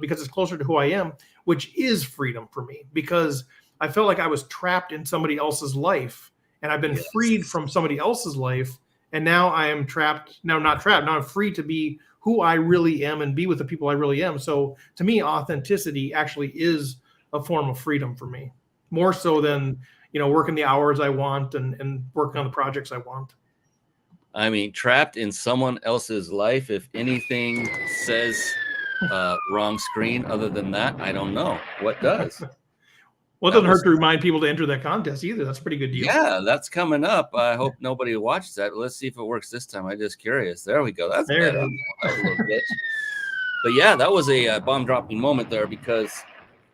because it's closer to who I am, which is freedom for me, because I felt like I was trapped in somebody else's life, and I've been freed from somebody else's life. And now I am trapped. Now I'm not trapped. Now I'm free to be who I really am and be with the people I really am. So to me, authenticity actually is a form of freedom for me, more so than, working the hours I want and working on the projects I want. I mean, trapped in someone else's life. If anything says wrong screen other than that, I don't know what does. Well, it doesn't hurt to remind people to enter that contest either. That's a pretty good deal. Yeah, that's coming up. I hope nobody watched that. Let's see if it works this time. I'm just curious. There we go. That's better. That was a little glitch. But yeah, that was a bomb-dropping moment there, because,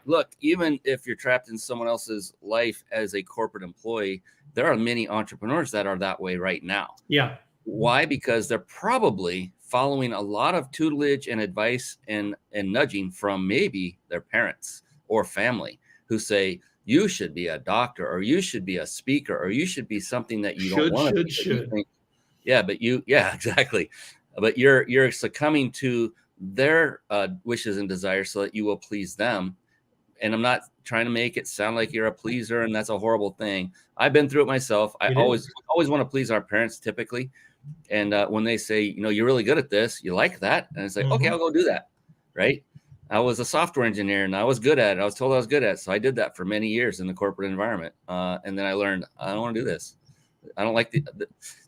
look, even if you're trapped in someone else's life as a corporate employee, there are many entrepreneurs that are that way right now. Yeah. Why? Because they're probably following a lot of tutelage and advice and nudging from maybe their parents or family, who say you should be a doctor, or you should be a speaker, or you should be something that you don't want to be. Think, exactly. But you're succumbing to their wishes and desires so that you will please them. And I'm not trying to make it sound like you're a pleaser and that's a horrible thing. I've been through it myself. I always want to please our parents typically. And when they say, you're really good at this, you like that, and it's like, okay, I'll go do that. Right. I was a software engineer and I was good at it. I was told I was good at it. So I did that for many years in the corporate environment. And then I learned, I don't want to do this. I don't like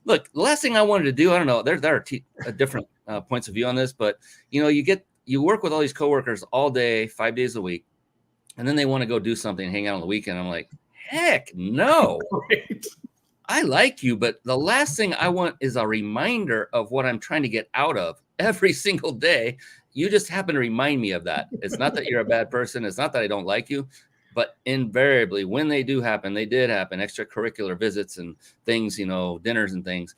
look, the last thing I wanted to do, I don't know, there are different points of view on this, but you work with all these coworkers all day, 5 days a week, and then they want to go do something, hang out on the weekend. I'm like, heck no. Right. I like you, but the last thing I want is a reminder of what I'm trying to get out of every single day. You just happen to remind me of that. It's not that you're a bad person. It's not that I don't like you, but invariably when they do happen, they did happen, extracurricular visits and things, dinners and things.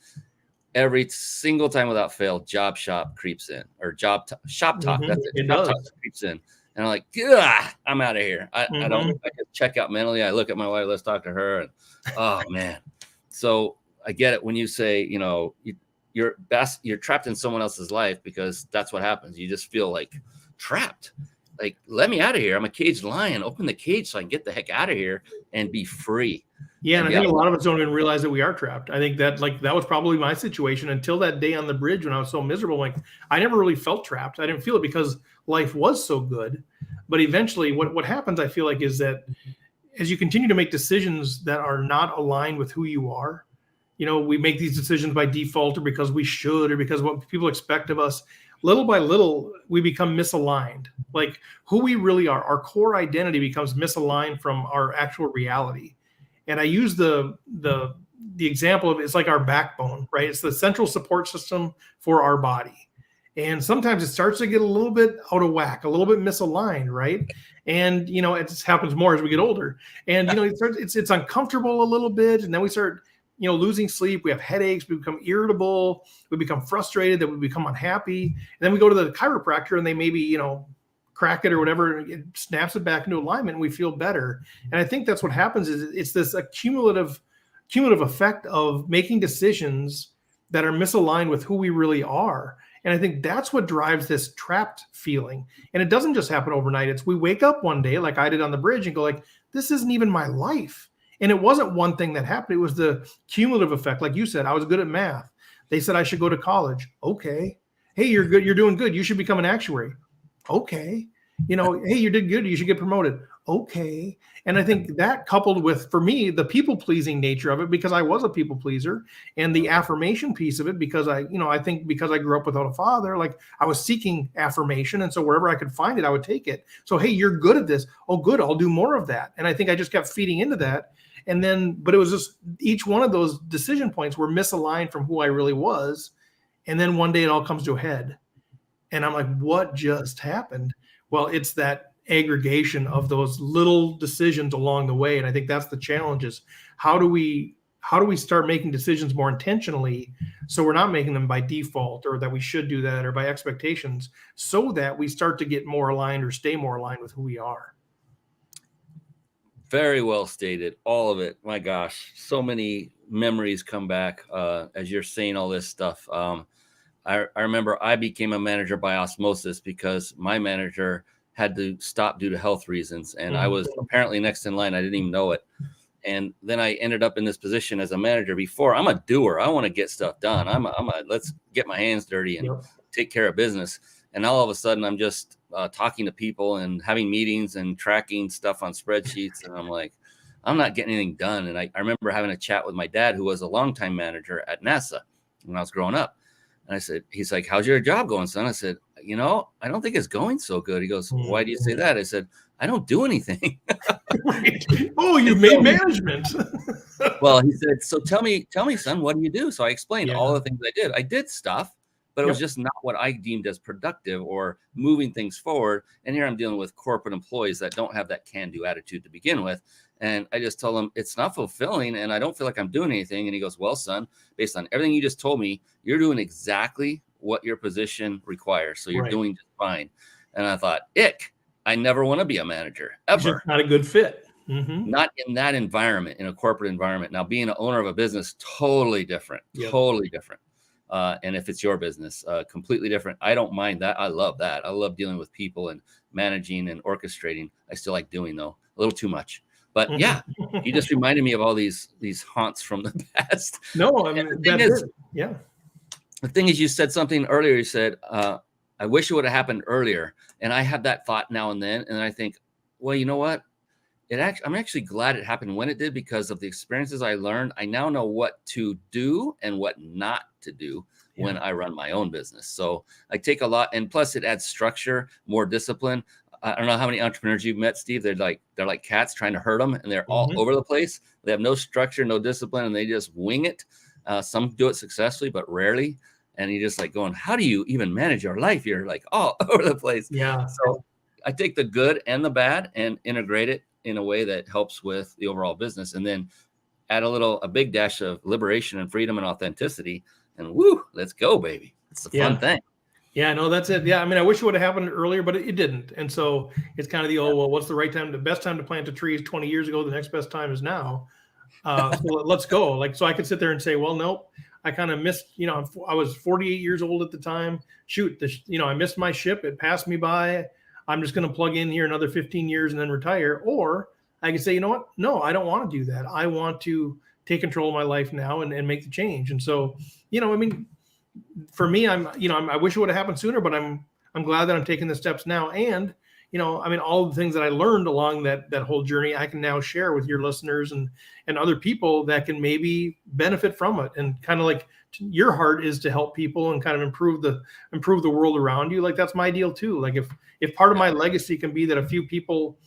Every single time without fail, job shop creeps in, or shop talk. That's it. It Shop does. talk creeps in. And I'm like, "Ugh, I'm out of here. I don't, I just check out mentally. I look at my wife, let's talk to her. And oh man. So I get it when you say, you're trapped in someone else's life, because that's what happens. You just feel like trapped. Like, let me out of here. I'm a caged lion. Open the cage so I can get the heck out of here and be free. Yeah, and I think a lot of us don't even realize that we are trapped. I think that that was probably my situation until that day on the bridge when I was so miserable. Like, I never really felt trapped. I didn't feel it because life was so good. But eventually what happens, I feel like, is that as you continue to make decisions that are not aligned with who you are, we make these decisions by default or because we should or because what people expect of us. Little by little, we become misaligned. Like, who we really are, our core identity becomes misaligned from our actual reality. And I use the example of, it's like our backbone, right? It's the central support system for our body. And sometimes it starts to get a little bit out of whack, a little bit misaligned, right? And it happens more as we get older. And it's uncomfortable a little bit, and then we start losing sleep. We have headaches. We become irritable. We become frustrated. That we become unhappy. And then we go to the chiropractor, and they maybe crack it or whatever, and it snaps it back into alignment, and we feel better. And I think that's what happens. Is it's this cumulative effect of making decisions that are misaligned with who we really are. And I think that's what drives this trapped feeling. And it doesn't just happen overnight. It's we wake up one day, like I did on the bridge, and go like, this isn't even my life. And it wasn't one thing that happened. It was the cumulative effect. Like you said, I was good at math. They said I should go to college. Okay. Hey, you're good. You're doing good. You should become an actuary. Okay. Hey, you did good. You should get promoted. Okay. And I think that, coupled with, for me, the people pleasing nature of it, because I was a people pleaser, and the affirmation piece of it, because I think because I grew up without a father, like I was seeking affirmation. And so wherever I could find it, I would take it. So, hey, you're good at this. Oh, good. I'll do more of that. And I think I just kept feeding into that. And then, but it was just each one of those decision points were misaligned from who I really was. And then one day it all comes to a head. And I'm like, what just happened? Well, it's that aggregation of those little decisions along the way. And I think that's the challenge, is how do we start making decisions more intentionally, so we're not making them by default, or that we should do that, or by expectations, so that we start to get more aligned or stay more aligned with who we are. Very well stated. All of it. My gosh, so many memories come back as you're saying all this stuff. I remember I became a manager by osmosis because my manager had to stop due to health reasons. And I was apparently next in line. I didn't even know it. And then I ended up in this position as a manager. Before, I'm a doer. I want to get stuff done. I'm a let's get my hands dirty and take care of business. And all of a sudden, I'm just talking to people and having meetings and tracking stuff on spreadsheets. And I'm like, I'm not getting anything done. And I remember having a chat with my dad, who was a longtime manager at NASA when I was growing up. And I said, he's like, how's your job going, son? I said, I don't think it's going so good. He goes, why do you say that? I said, I don't do anything. Right. Oh, you made management. Well, he said, so tell me, son, what do you do? So I explained all the things I did. I did stuff, but it was just not what I deemed as productive or moving things forward. And here I'm dealing with corporate employees that don't have that can-do attitude to begin with. And I just told him it's not fulfilling and I don't feel like I'm doing anything. And he goes, well, son, based on everything you just told me, you're doing exactly what your position requires. So you're doing just fine. And I thought, I never want to be a manager ever. It's not a good fit. Mm-hmm. Not in that environment, in a corporate environment. Now, being an owner of a business, totally different, totally different. And if it's your business, completely different. I don't mind that. I love that. I love dealing with people and managing and orchestrating. I still like doing, though, a little too much. But yeah, you just reminded me of all these haunts from the past. No, I mean, the thing is, you said something earlier. You said, I wish it would have happened earlier. And I have that thought now and then. And I think, well, you know what? I'm actually glad it happened when it did, because of the experiences I learned. I now know what to do and what not to do when I run my own business. So I take a lot, and plus it adds structure, more discipline. I don't know how many entrepreneurs you've met, Steve. They're like cats trying to hurt them, and they're all Mhm. over the place. They have no structure, no discipline, and they just wing it. Some do it successfully, but rarely. And you're just like going, how do you even manage your life? You're like all over the place. Yeah. So I take the good and the bad and integrate it in a way that helps with the overall business, and then add a big dash of liberation and freedom and authenticity. And woo, let's go, baby. It's a fun thing. Yeah, no, that's it. Yeah, I mean, I wish it would have happened earlier, but it didn't. And so it's kind of well, what's the right time? The best time to plant a tree is 20 years ago. The next best time is now. So let's go. Like, so I could sit there and say, well, nope, I kind of missed, I was 48 years old at the time. Shoot, I missed my ship. It passed me by. I'm just going to plug in here another 15 years and then retire. Or I could say, you know what? No, I don't want to do that. I want to take control of my life now and make the change. And so, I mean, for me, I wish it would have happened sooner, but I'm glad that I'm taking the steps now. And, I mean, all the things that I learned along that whole journey, I can now share with your listeners and other people that can maybe benefit from it. And kind of like your heart is to help people and kind of improve the world around you. Like, that's my deal too. Like if part of my legacy can be that a few people,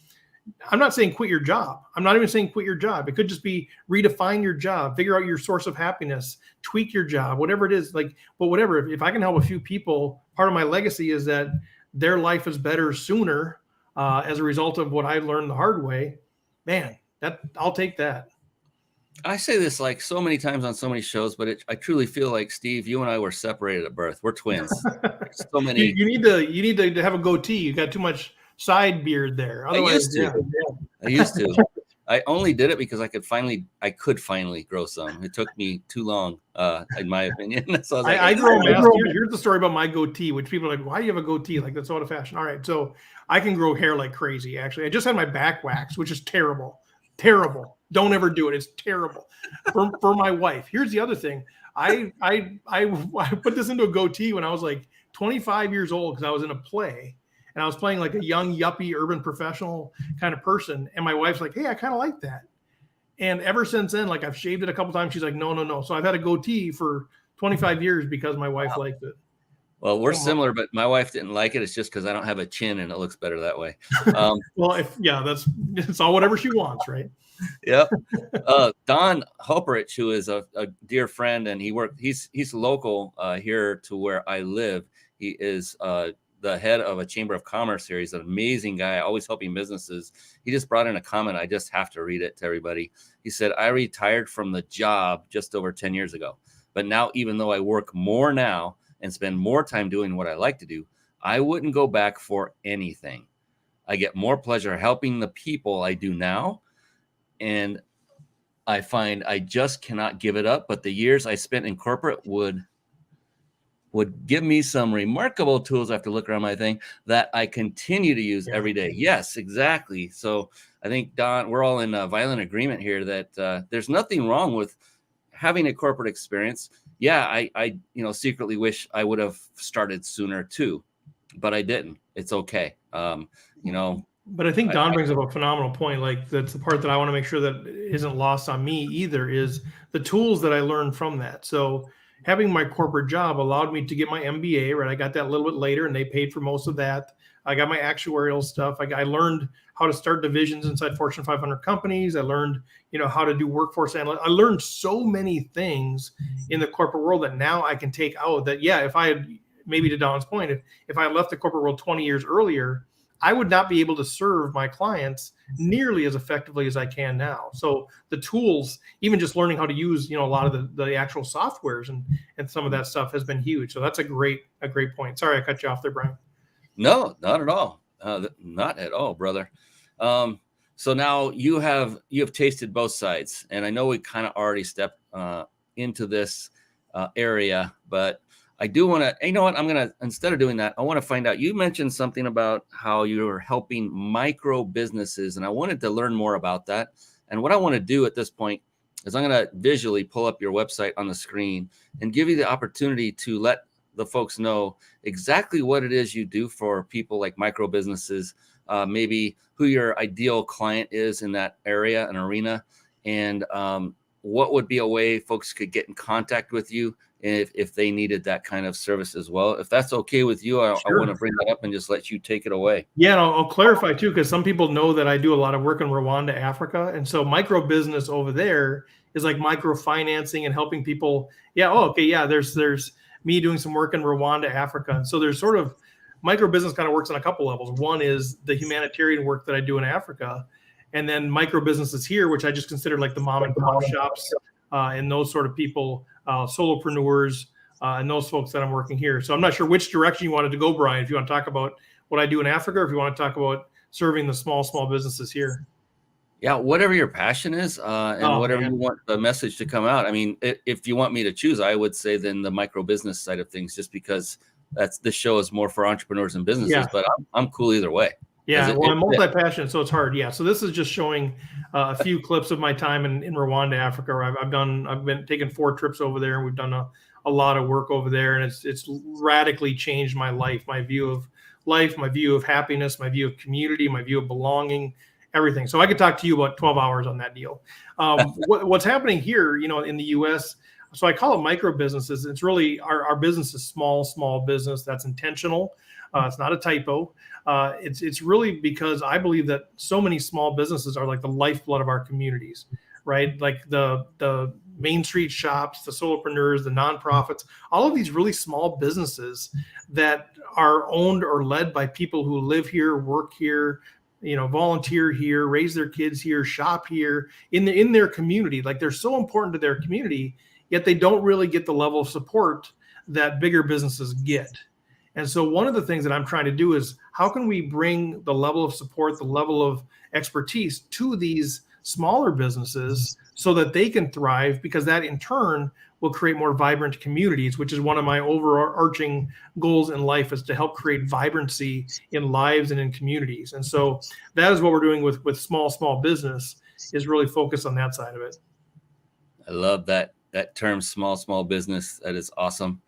I'm not saying quit your job. I'm not even saying quit your job. It could just be redefine your job, figure out your source of happiness, tweak your job, whatever it is. Like, but whatever, if I can help a few people, part of my legacy is that their life is better sooner as a result of what I learned the hard way. Man, I'll take that. I say this like so many times on so many shows, but I truly feel like, Steve, you and I were separated at birth. We're twins. So many. You need to have a goatee. You got too much side beard there. Otherwise, I used to. I only did it because I could finally grow some. It took me too long, in my opinion. So I grow mask. Here's the story about my goatee, which people are like, why do you have a goatee? Like, that's out of fashion. All right. So I can grow hair like crazy. Actually, I just had my back waxed, which is terrible. Terrible. Don't ever do it. It's terrible for my wife. Here's the other thing. I put this into a goatee when I was like 25 years old, because I was in a play. And I was playing like a young, yuppie, urban professional kind of person. And my wife's like, hey, I kind of like that. And ever since then, like, I've shaved it a couple times. She's like, no. So I've had a goatee for 25 years because my wife liked it. Well, we're similar, but my wife didn't like it. It's just because I don't have a chin and it looks better that way. Well, it's all whatever she wants, right? Yep. Don Hopperich, who is a dear friend, and he's local here to where I live. He is the head of a Chamber of Commerce here. He's an amazing guy, always helping businesses. He just brought in a comment. I just have to read it to everybody. He said, I retired from the job just over 10 years ago. But now, even though I work more now and spend more time doing what I like to do, I wouldn't go back for anything. I get more pleasure helping the people I do now. And I find I just cannot give it up. But the years I spent in corporate would give me some remarkable tools. I have to look around my thing that I continue to use every day. Yes, exactly. So I think, Don, we're all in a violent agreement here that there's nothing wrong with having a corporate experience. Yeah, I secretly wish I would have started sooner too, but I didn't. It's okay. But I think Don brings up a phenomenal point. Like, that's the part that I want to make sure that isn't lost on me either, is the tools that I learned from that. So having my corporate job allowed me to get my MBA, right? I got that a little bit later, and they paid for most of that. I got my actuarial stuff. I learned how to start divisions inside Fortune 500 companies. I learned, how to do workforce analytics. I learned so many things in the corporate world that now I can take out that, if I had, maybe to Don's point, if I had left the corporate world 20 years earlier, I would not be able to serve my clients nearly as effectively as I can now. So the tools, even just learning how to use, a lot of the actual softwares and some of that stuff has been huge. So that's a great point. Sorry, I cut you off there, Brian. No, not at all. Not at all, brother. So now you have tasted both sides, and I know we kind of already stepped into this area, but I do want to, I'm going to, instead of doing that, I want to find out, you mentioned something about how you're helping micro businesses, and I wanted to learn more about that. And what I want to do at this point is I'm going to visually pull up your website on the screen and give you the opportunity to let the folks know exactly what it is you do for people like micro businesses, maybe who your ideal client is in that area and arena, and what would be a way folks could get in contact with you if they needed that kind of service as well? If that's okay with you, I Sure. want to bring that up and just let you take it away. Yeah, and I'll clarify too, because some people know that I do a lot of work in Rwanda, Africa. And so micro business over there is like microfinancing and helping people. Yeah. Oh, okay. Yeah. There's me doing some work in Rwanda, Africa. And so there's sort of micro business kind of works on a couple levels. One is the humanitarian work that I do in Africa. And then micro businesses here, which I just consider like the mom and pop shops and those sort of people, solopreneurs, and those folks that I'm working here. So I'm not sure which direction you wanted to go, Brian, if you want to talk about what I do in Africa, or if you want to talk about serving the small businesses here. Yeah, whatever your passion is, and whatever you want the message to come out. I mean, if you want me to choose, I would say then the micro business side of things, just because this show is more for entrepreneurs and businesses. Yeah. But I'm cool either way. Yeah, I'm multi-passionate, so it's hard. Yeah, so this is just showing a few clips of my time in Rwanda, Africa. Where I've been taking 4 trips over there, and we've done a lot of work over there, and it's radically changed my life, my view of life, my view of happiness, my view of community, my view of belonging, everything. So I could talk to you about 12 hours on that deal. What's happening here, in the U.S., so I call it micro businesses. It's really our business is small business. That's intentional. It's not a typo. It's really because I believe that so many small businesses are like the lifeblood of our communities, right? Like the Main Street shops, the solopreneurs, the nonprofits, all of these really small businesses that are owned or led by people who live here, work here, volunteer here, raise their kids here, shop here in their community. Like they're so important to their community, yet they don't really get the level of support that bigger businesses get. And so one of the things that I'm trying to do is how can we bring the level of support, the level of expertise to these smaller businesses so that they can thrive, because that in turn will create more vibrant communities, which is one of my overarching goals in life, is to help create vibrancy in lives and in communities. And so that is what we're doing with small business, is really focus on that side of it. I love that term, small business. That is awesome.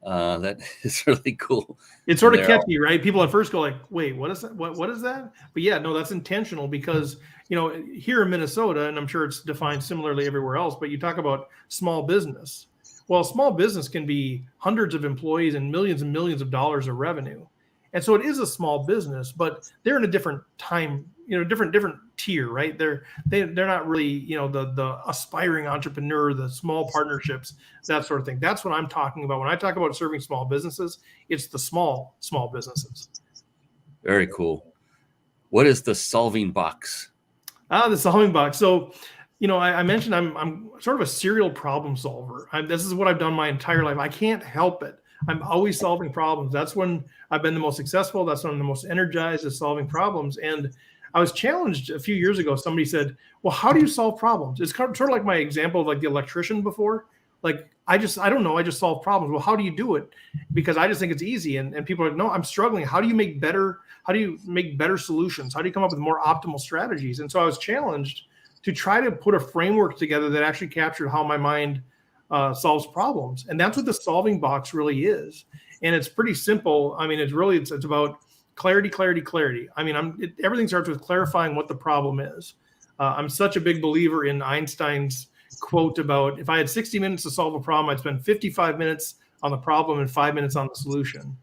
That is really cool. It's sort of catchy, right? People at first go like, wait, what is that? What is that? But yeah, no, that's intentional, because, here in Minnesota, and I'm sure it's defined similarly everywhere else, but you talk about small business. Well, small business can be hundreds of employees and millions of dollars of revenue. And so it is a small business, but they're in a different time, different tier, right? They're not really, the aspiring entrepreneur, the small partnerships, that sort of thing. That's what I'm talking about. When I talk about serving small businesses, it's the small businesses. Very cool. What is the solving box? The solving box. So, I mentioned I'm sort of a serial problem solver. This is what I've done my entire life. I can't help it. I'm always solving problems. That's when I've been the most successful. That's when I'm the most energized, is solving problems. And I was challenged a few years ago. Somebody said, well, how do you solve problems? It's sort of like my example of like the electrician before. Like, I don't know. I just solve problems. Well, how do you do it? Because I just think it's easy. And people are like, no, I'm struggling. How do you make better solutions? How do you come up with more optimal strategies? And so I was challenged to try to put a framework together that actually captured how my mind solves problems. And that's what the solving box really is. And it's pretty simple. I mean, it's about clarity. I mean, everything starts with clarifying what the problem is. I'm such a big believer in Einstein's quote about, if I had 60 minutes to solve a problem, I'd spend 55 minutes on the problem and 5 minutes on the solution.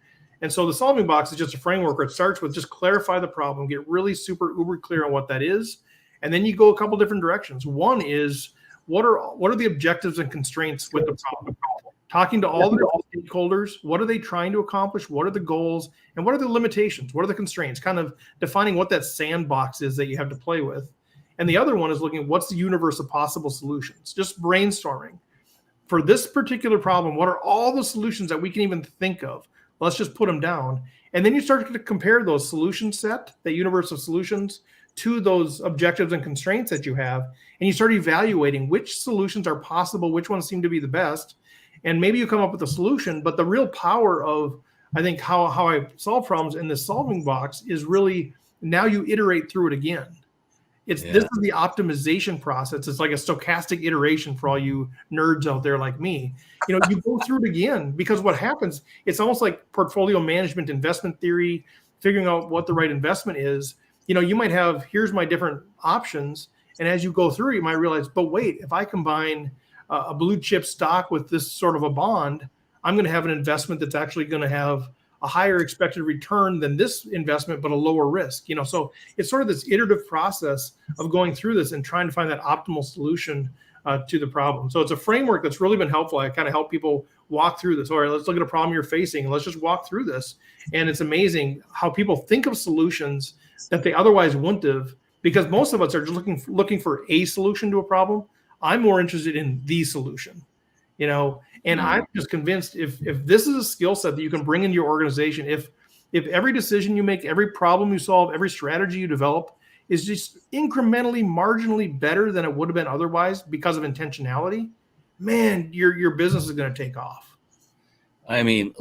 And so the solving box is just a framework where it starts with just clarify the problem, get really super uber clear on what that is. And then you go a couple different directions. One is, what are the objectives and constraints with the problem? Talking to all the stakeholders, what are they trying to accomplish? What are the goals? And what are the limitations? What are the constraints? Kind of defining what that sandbox is that you have to play with. And the other one is looking at what's the universe of possible solutions, just brainstorming. For this particular problem, what are all the solutions that we can even think of? Let's just put them down. And then you start to compare those solution set, that universe of solutions, to those objectives and constraints that you have. And you start evaluating which solutions are possible, which ones seem to be the best. And maybe you come up with a solution, but the real power of, I think, how I solve problems in this solving box is really, now you iterate through it again. This is the optimization process. It's like a stochastic iteration for all you nerds out there like me. You go through it again, because what happens, it's almost like portfolio management, investment theory, figuring out what the right investment is. You might have, here's my different options. And as you go through, you might realize, but wait, if I combine a blue chip stock with this sort of a bond, I'm going to have an investment that's actually going to have a higher expected return than this investment, but a lower risk. So it's sort of this iterative process of going through this and trying to find that optimal solution to the problem. So it's a framework that's really been helpful. I kind of help people walk through this. All right, let's look at a problem you're facing and let's just walk through this. And it's amazing how people think of solutions that they otherwise wouldn't have, because most of us are just looking for a solution to a problem. I'm more interested in the solution, and I'm just convinced if this is a skill set that you can bring into your organization, if every decision you make, every problem you solve, every strategy you develop is just incrementally, marginally better than it would have been otherwise because of intentionality, man, your business is going to take off. I mean,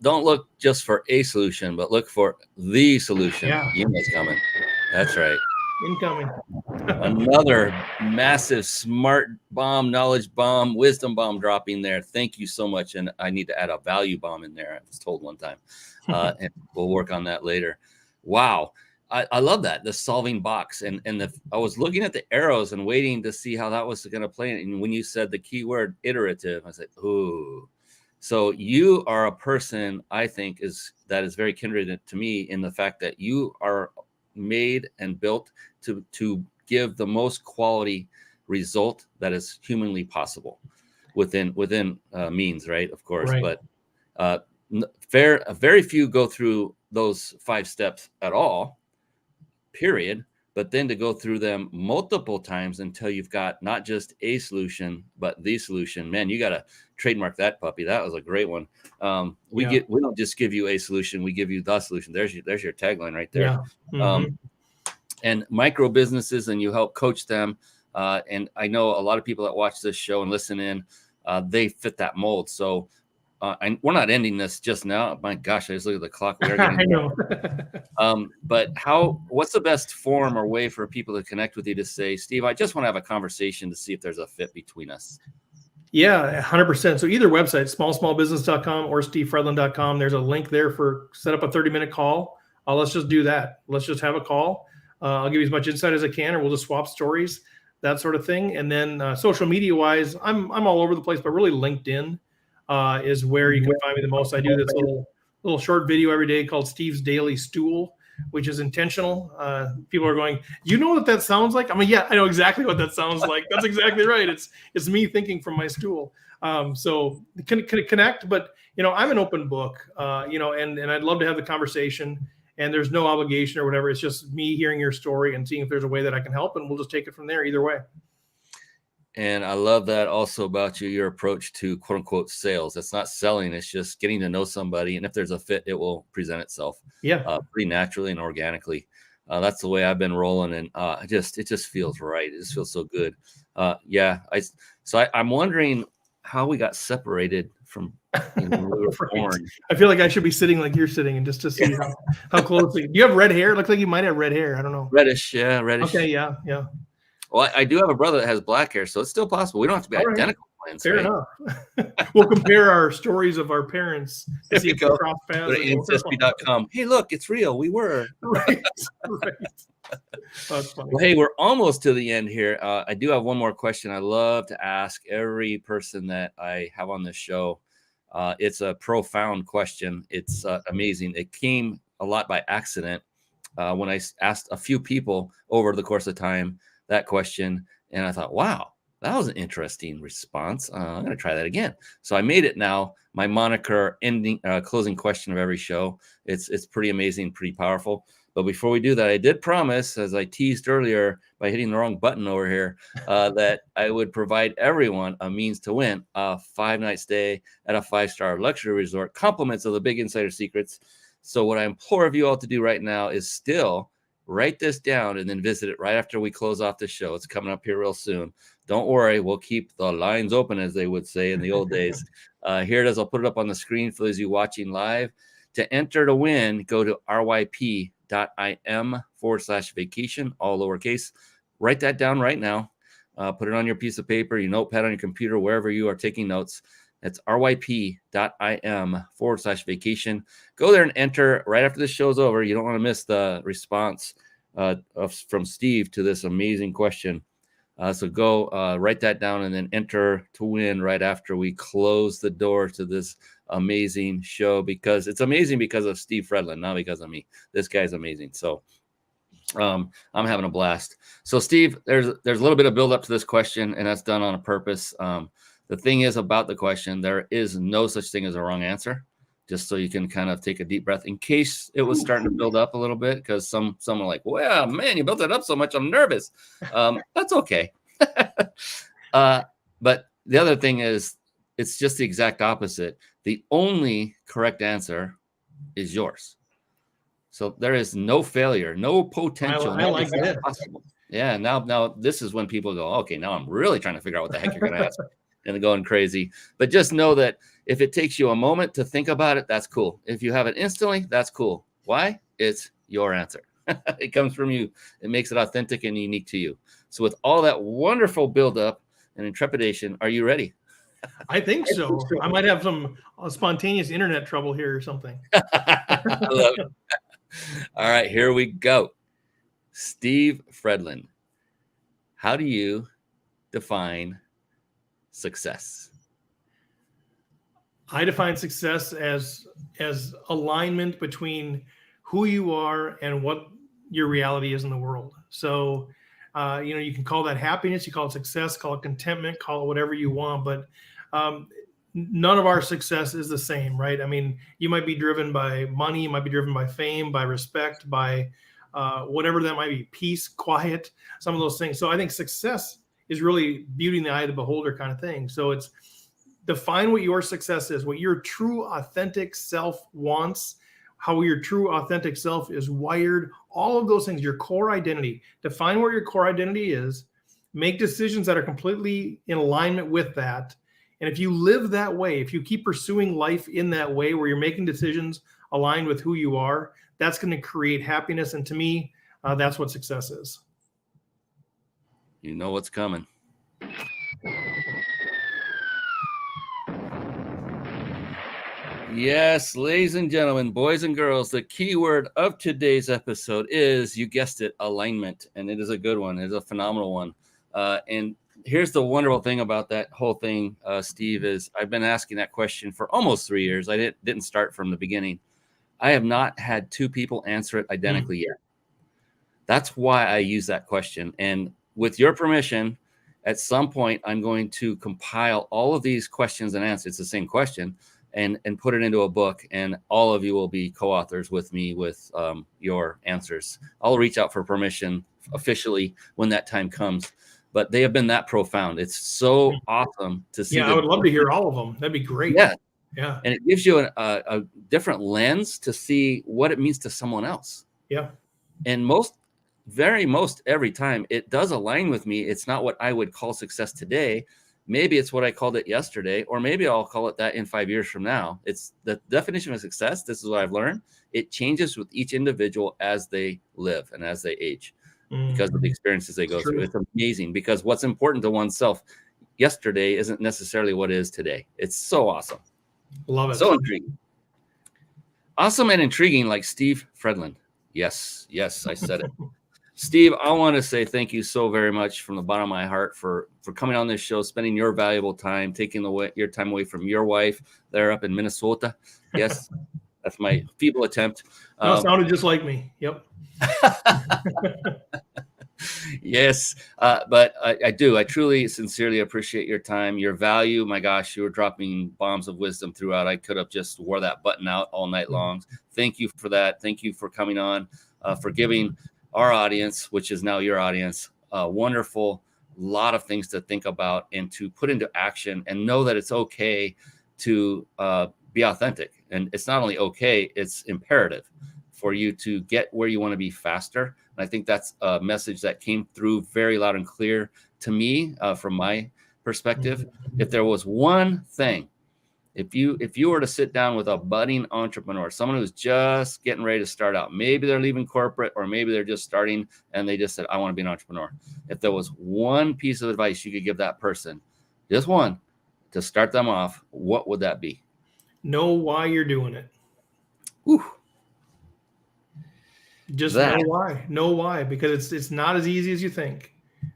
don't look just for a solution, but look for the solution. Yeah. It's coming. That's right. Incoming. Another massive smart bomb, knowledge bomb, wisdom bomb dropping there. Thank you so much. And I need to add a value bomb in there. I was told one time. And we'll work on that later. Wow. I love that, the solving box. And I was looking at the arrows and waiting to see how that was going to play. And when you said the key word iterative, I said, ooh. So you are a person, I think, that is very kindred to me in the fact that you are made and built to give the most quality result that is humanly possible within means, right? Of course, right. But very few go through those 5 steps at all, period. But then to go through them multiple times until you've got not just a solution, but the solution, man, you got to trademark that puppy. That was a great one. We don't just give you a solution. We give you the solution. There's your tagline right there. Yeah. Mm-hmm. And micro businesses, and you help coach them. And I know a lot of people that watch this show and listen in, they fit that mold. So we're not ending this just now. My gosh, I just look at the clock. I know. But what's the best form or way for people to connect with you to say, Steve, I just want to have a conversation to see if there's a fit between us? Yeah, 100%. So either website, smallbusiness.com or stevefredlund.com, there's a link there for set up a 30-minute call. Let's just do that. Let's just have a call. I'll give you as much insight as I can, or we'll just swap stories, that sort of thing. And then social media wise, I'm all over the place, but really LinkedIn is where you can find me the most. I do this little short video every day called Steve's Daily Stool, which is intentional. People are going, you know what that sounds like? I mean, yeah, I know exactly what that sounds like. That's exactly right. It's me thinking from my stool. So can connect, but I'm an open book, and I'd love to have the conversation, and there's no obligation or whatever. It's just me hearing your story and seeing if there's a way that I can help, and we'll just take it from there either way. And I love that also about you, your approach to quote unquote sales. It's not selling. It's just getting to know somebody. And if there's a fit, it will present itself pretty naturally and organically. That's the way I've been rolling. And it just feels right. It just feels so good. I'm wondering how we got separated from when we were born. I feel like I should be sitting like you're sitting, and just to see how closely. Do you have red hair? It looks like you might have red hair. I don't know. Reddish. Yeah. Reddish. Okay. Yeah. Well, I do have a brother that has black hair, so it's still possible. We don't have to be identical twins. Fair enough. We'll compare our stories of our parents to see if we cross paths. Go to ancestry.com. Hey, look, it's real. We were. Right. That's funny. Well, hey, we're almost to the end here. I do have one more question I love to ask every person that I have on this show. It's a profound question. It's amazing. It came a lot by accident when I asked a few people over the course of time that question, and I thought, wow, that was an interesting response. I'm going to try that again. So I made it now my moniker ending closing question of every show. It's pretty amazing, pretty powerful. But before we do that, I did promise, as I teased earlier by hitting the wrong button over here, that I would provide everyone a means to win a 5-night stay at a 5-star luxury resort, compliments of the Big Insider Secrets. So what I implore of you all to do right now is still write this down and then visit it right after we close off the show. It's coming up here real soon. Don't worry. We'll keep the lines open, as they would say in the old days. Here it is. I'll put it up on the screen for those of you watching live. To enter to win, go to ryp.im/vacation, all lowercase. Write that down right now. Put it on your piece of paper, your notepad on your computer, wherever you are taking notes. That's ryp.im/vacation. Go there and enter right after the show's over. You don't want to miss the response from Steve to this amazing question. So go write that down and then enter to win right after we close the door to this amazing show, because it's amazing because of Steve Fredlund, not because of me. This guy's amazing. So I'm having a blast. So Steve, there's a little bit of build up to this question, and that's done on a purpose. The thing is about the question, there is no such thing as a wrong answer, just so you can kind of take a deep breath in case it was starting to build up a little bit, because some are like, well, man, you built it up so much, I'm nervous. That's okay. But the other thing is, it's just the exact opposite. The only correct answer is yours. So there is no failure, no potential. I like that. Possible. Yeah. Now this is when people go, okay, now I'm really trying to figure out what the heck you're going to ask, and they're going crazy. But just know that if it takes you a moment to think about it, that's cool. If you have it instantly, that's cool. Why? It's your answer. It comes from you. It makes it authentic and unique to you. So with all that wonderful buildup and intrepidation, are you ready? I think so. I might have some spontaneous internet trouble here or something. I love it. All right, here we go. Steve Fredlund, how do you define success? I define success as alignment between who you are and what your reality is in the world. So, you can call that happiness, you call it success, call it contentment, call it whatever you want, but none of our success is the same, right? I mean, you might be driven by money, you might be driven by fame, by respect, by whatever that might be, peace, quiet, some of those things. So I think success is really beauty in the eye of the beholder kind of thing. So it's define what your success is, what your true authentic self wants, how your true authentic self is wired, all of those things, your core identity. Define what your core identity is, make decisions that are completely in alignment with that. And if you live that way, if you keep pursuing life in that way where you're making decisions aligned with who you are, that's going to create happiness. And to me, that's what success is. You know what's coming. Yes, ladies and gentlemen, boys and girls, the key word of today's episode is, you guessed it, alignment. And it is a good one. It's a phenomenal one. And here's the wonderful thing about that whole thing, Steve, is I've been asking that question for almost 3 years. I didn't start from the beginning. I have not had two people answer it identically yet. That's why I use that question. And with your permission, at some point, I'm going to compile all of these questions and answers. It's the same question. And put it into a book, and all of you will be co-authors with me with your answers. I'll reach out for permission officially when that time comes, but they have been that profound. It's so awesome to see. Yeah, I would love to hear all of them. That'd be great. Yeah. And it gives you a different lens to see what it means to someone else. Yeah. And most every time it does align with me. It's not what I would call success today. Maybe it's what I called it yesterday, or maybe I'll call it that in 5 years from now. It's the definition of success. This is what I've learned. It changes with each individual as they live and as they age because of the experiences they go through. It's amazing, because what's important to oneself yesterday isn't necessarily what is today. It's so awesome. Love it. So intriguing. Awesome and intriguing, like Steve Fredlund. Yes, I said it. Steve, I want to say thank you so very much from the bottom of my heart for coming on this show, spending your valuable time, taking your time away from your wife there up in Minnesota. Yes, that's my feeble attempt. No, it sounded just like me. Yep. Yes, but I do. I truly, sincerely appreciate your time, your value. My gosh, you were dropping bombs of wisdom throughout. I could have just wore that button out all night long. Thank you for that. Thank you for coming on, for giving our audience, which is now your audience, wonderful, lot of things to think about and to put into action, and know that it's okay to be authentic. And it's not only okay, it's imperative for you to get where you want to be faster. And I think that's a message that came through very loud and clear to me from my perspective. If there was one thing, if you were to sit down with a budding entrepreneur, someone who's just getting ready to start out, maybe they're leaving corporate, or maybe they're just starting and they just said, I want to be an entrepreneur. If there was one piece of advice you could give that person, just one, to start them off, what would that be? Know why you're doing it. Whew. Just that. know why, because it's not as easy as you think.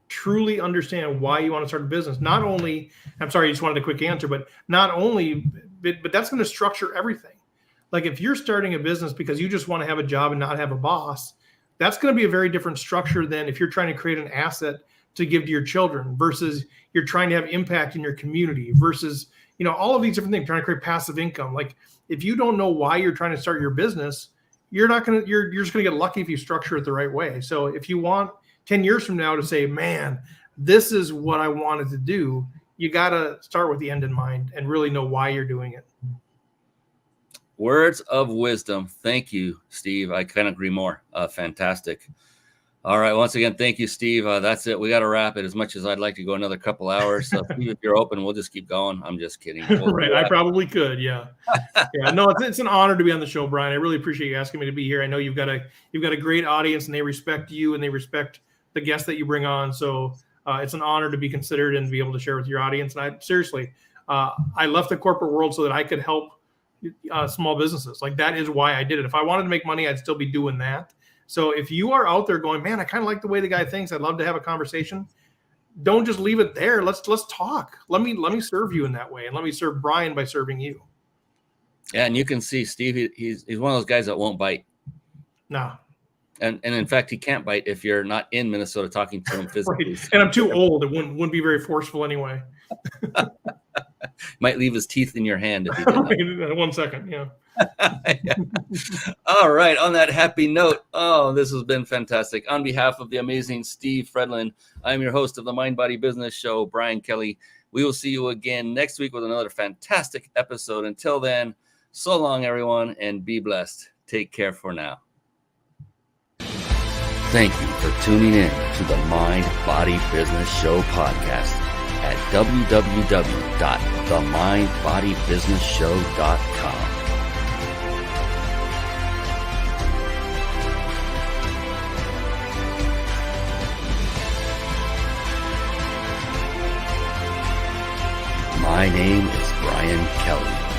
Truly understand why you want to start a business. Not only, I'm sorry, you just wanted a quick answer, but not only, but that's going to structure everything. Like if you're starting a business because you just want to have a job and not have a boss, that's going to be a very different structure than if you're trying to create an asset to give to your children versus you're trying to have impact in your community versus, you know, all of these different things, trying to create passive income. Like if you don't know why you're trying to start your business, you're just going to get lucky if you structure it the right way. So if you want 10 years from now to say, man, this is what I wanted to do, you got to start with the end in mind and really know why you're doing it. Words of wisdom. Thank you, Steve. I couldn't agree more. Fantastic. All right. Once again, thank you, Steve. That's it. We got to wrap it. As much as I'd like to go another couple hours. So Steve, if you're open, we'll just keep going. I'm just kidding. Right. I probably could. Yeah. Yeah. No, it's an honor to be on the show, Brian. I really appreciate you asking me to be here. I know you've got a great audience and they respect you and they respect the guests that you bring on. So it's an honor to be considered and to be able to share with your audience. And I left the corporate world so that I could help small businesses. Like that is why I did it. If I wanted to make money, I'd still be doing that. So if you are out there going, man, I kind of like the way the guy thinks, I'd love to have a conversation. Don't just leave it there. Let's talk. Let me serve you in that way. And let me serve Brian by serving you. Yeah. And you can see Steve, he's one of those guys that won't bite. No. And in fact, he can't bite if you're not in Minnesota talking to him physically. Right. And I'm too old. It wouldn't be very forceful anyway. Might leave his teeth in your hand if he did. 1 second. Yeah. All right. On that happy note, this has been fantastic. On behalf of the amazing Steve Fredlund, I'm your host of the Mind Body Business Show, Brian Kelly. We will see you again next week with another fantastic episode. Until then, so long, everyone, and be blessed. Take care for now. Thank you for tuning in to the Mind Body Business Show podcast at www.themindbodybusinessshow.com. My name is Brian Kelly.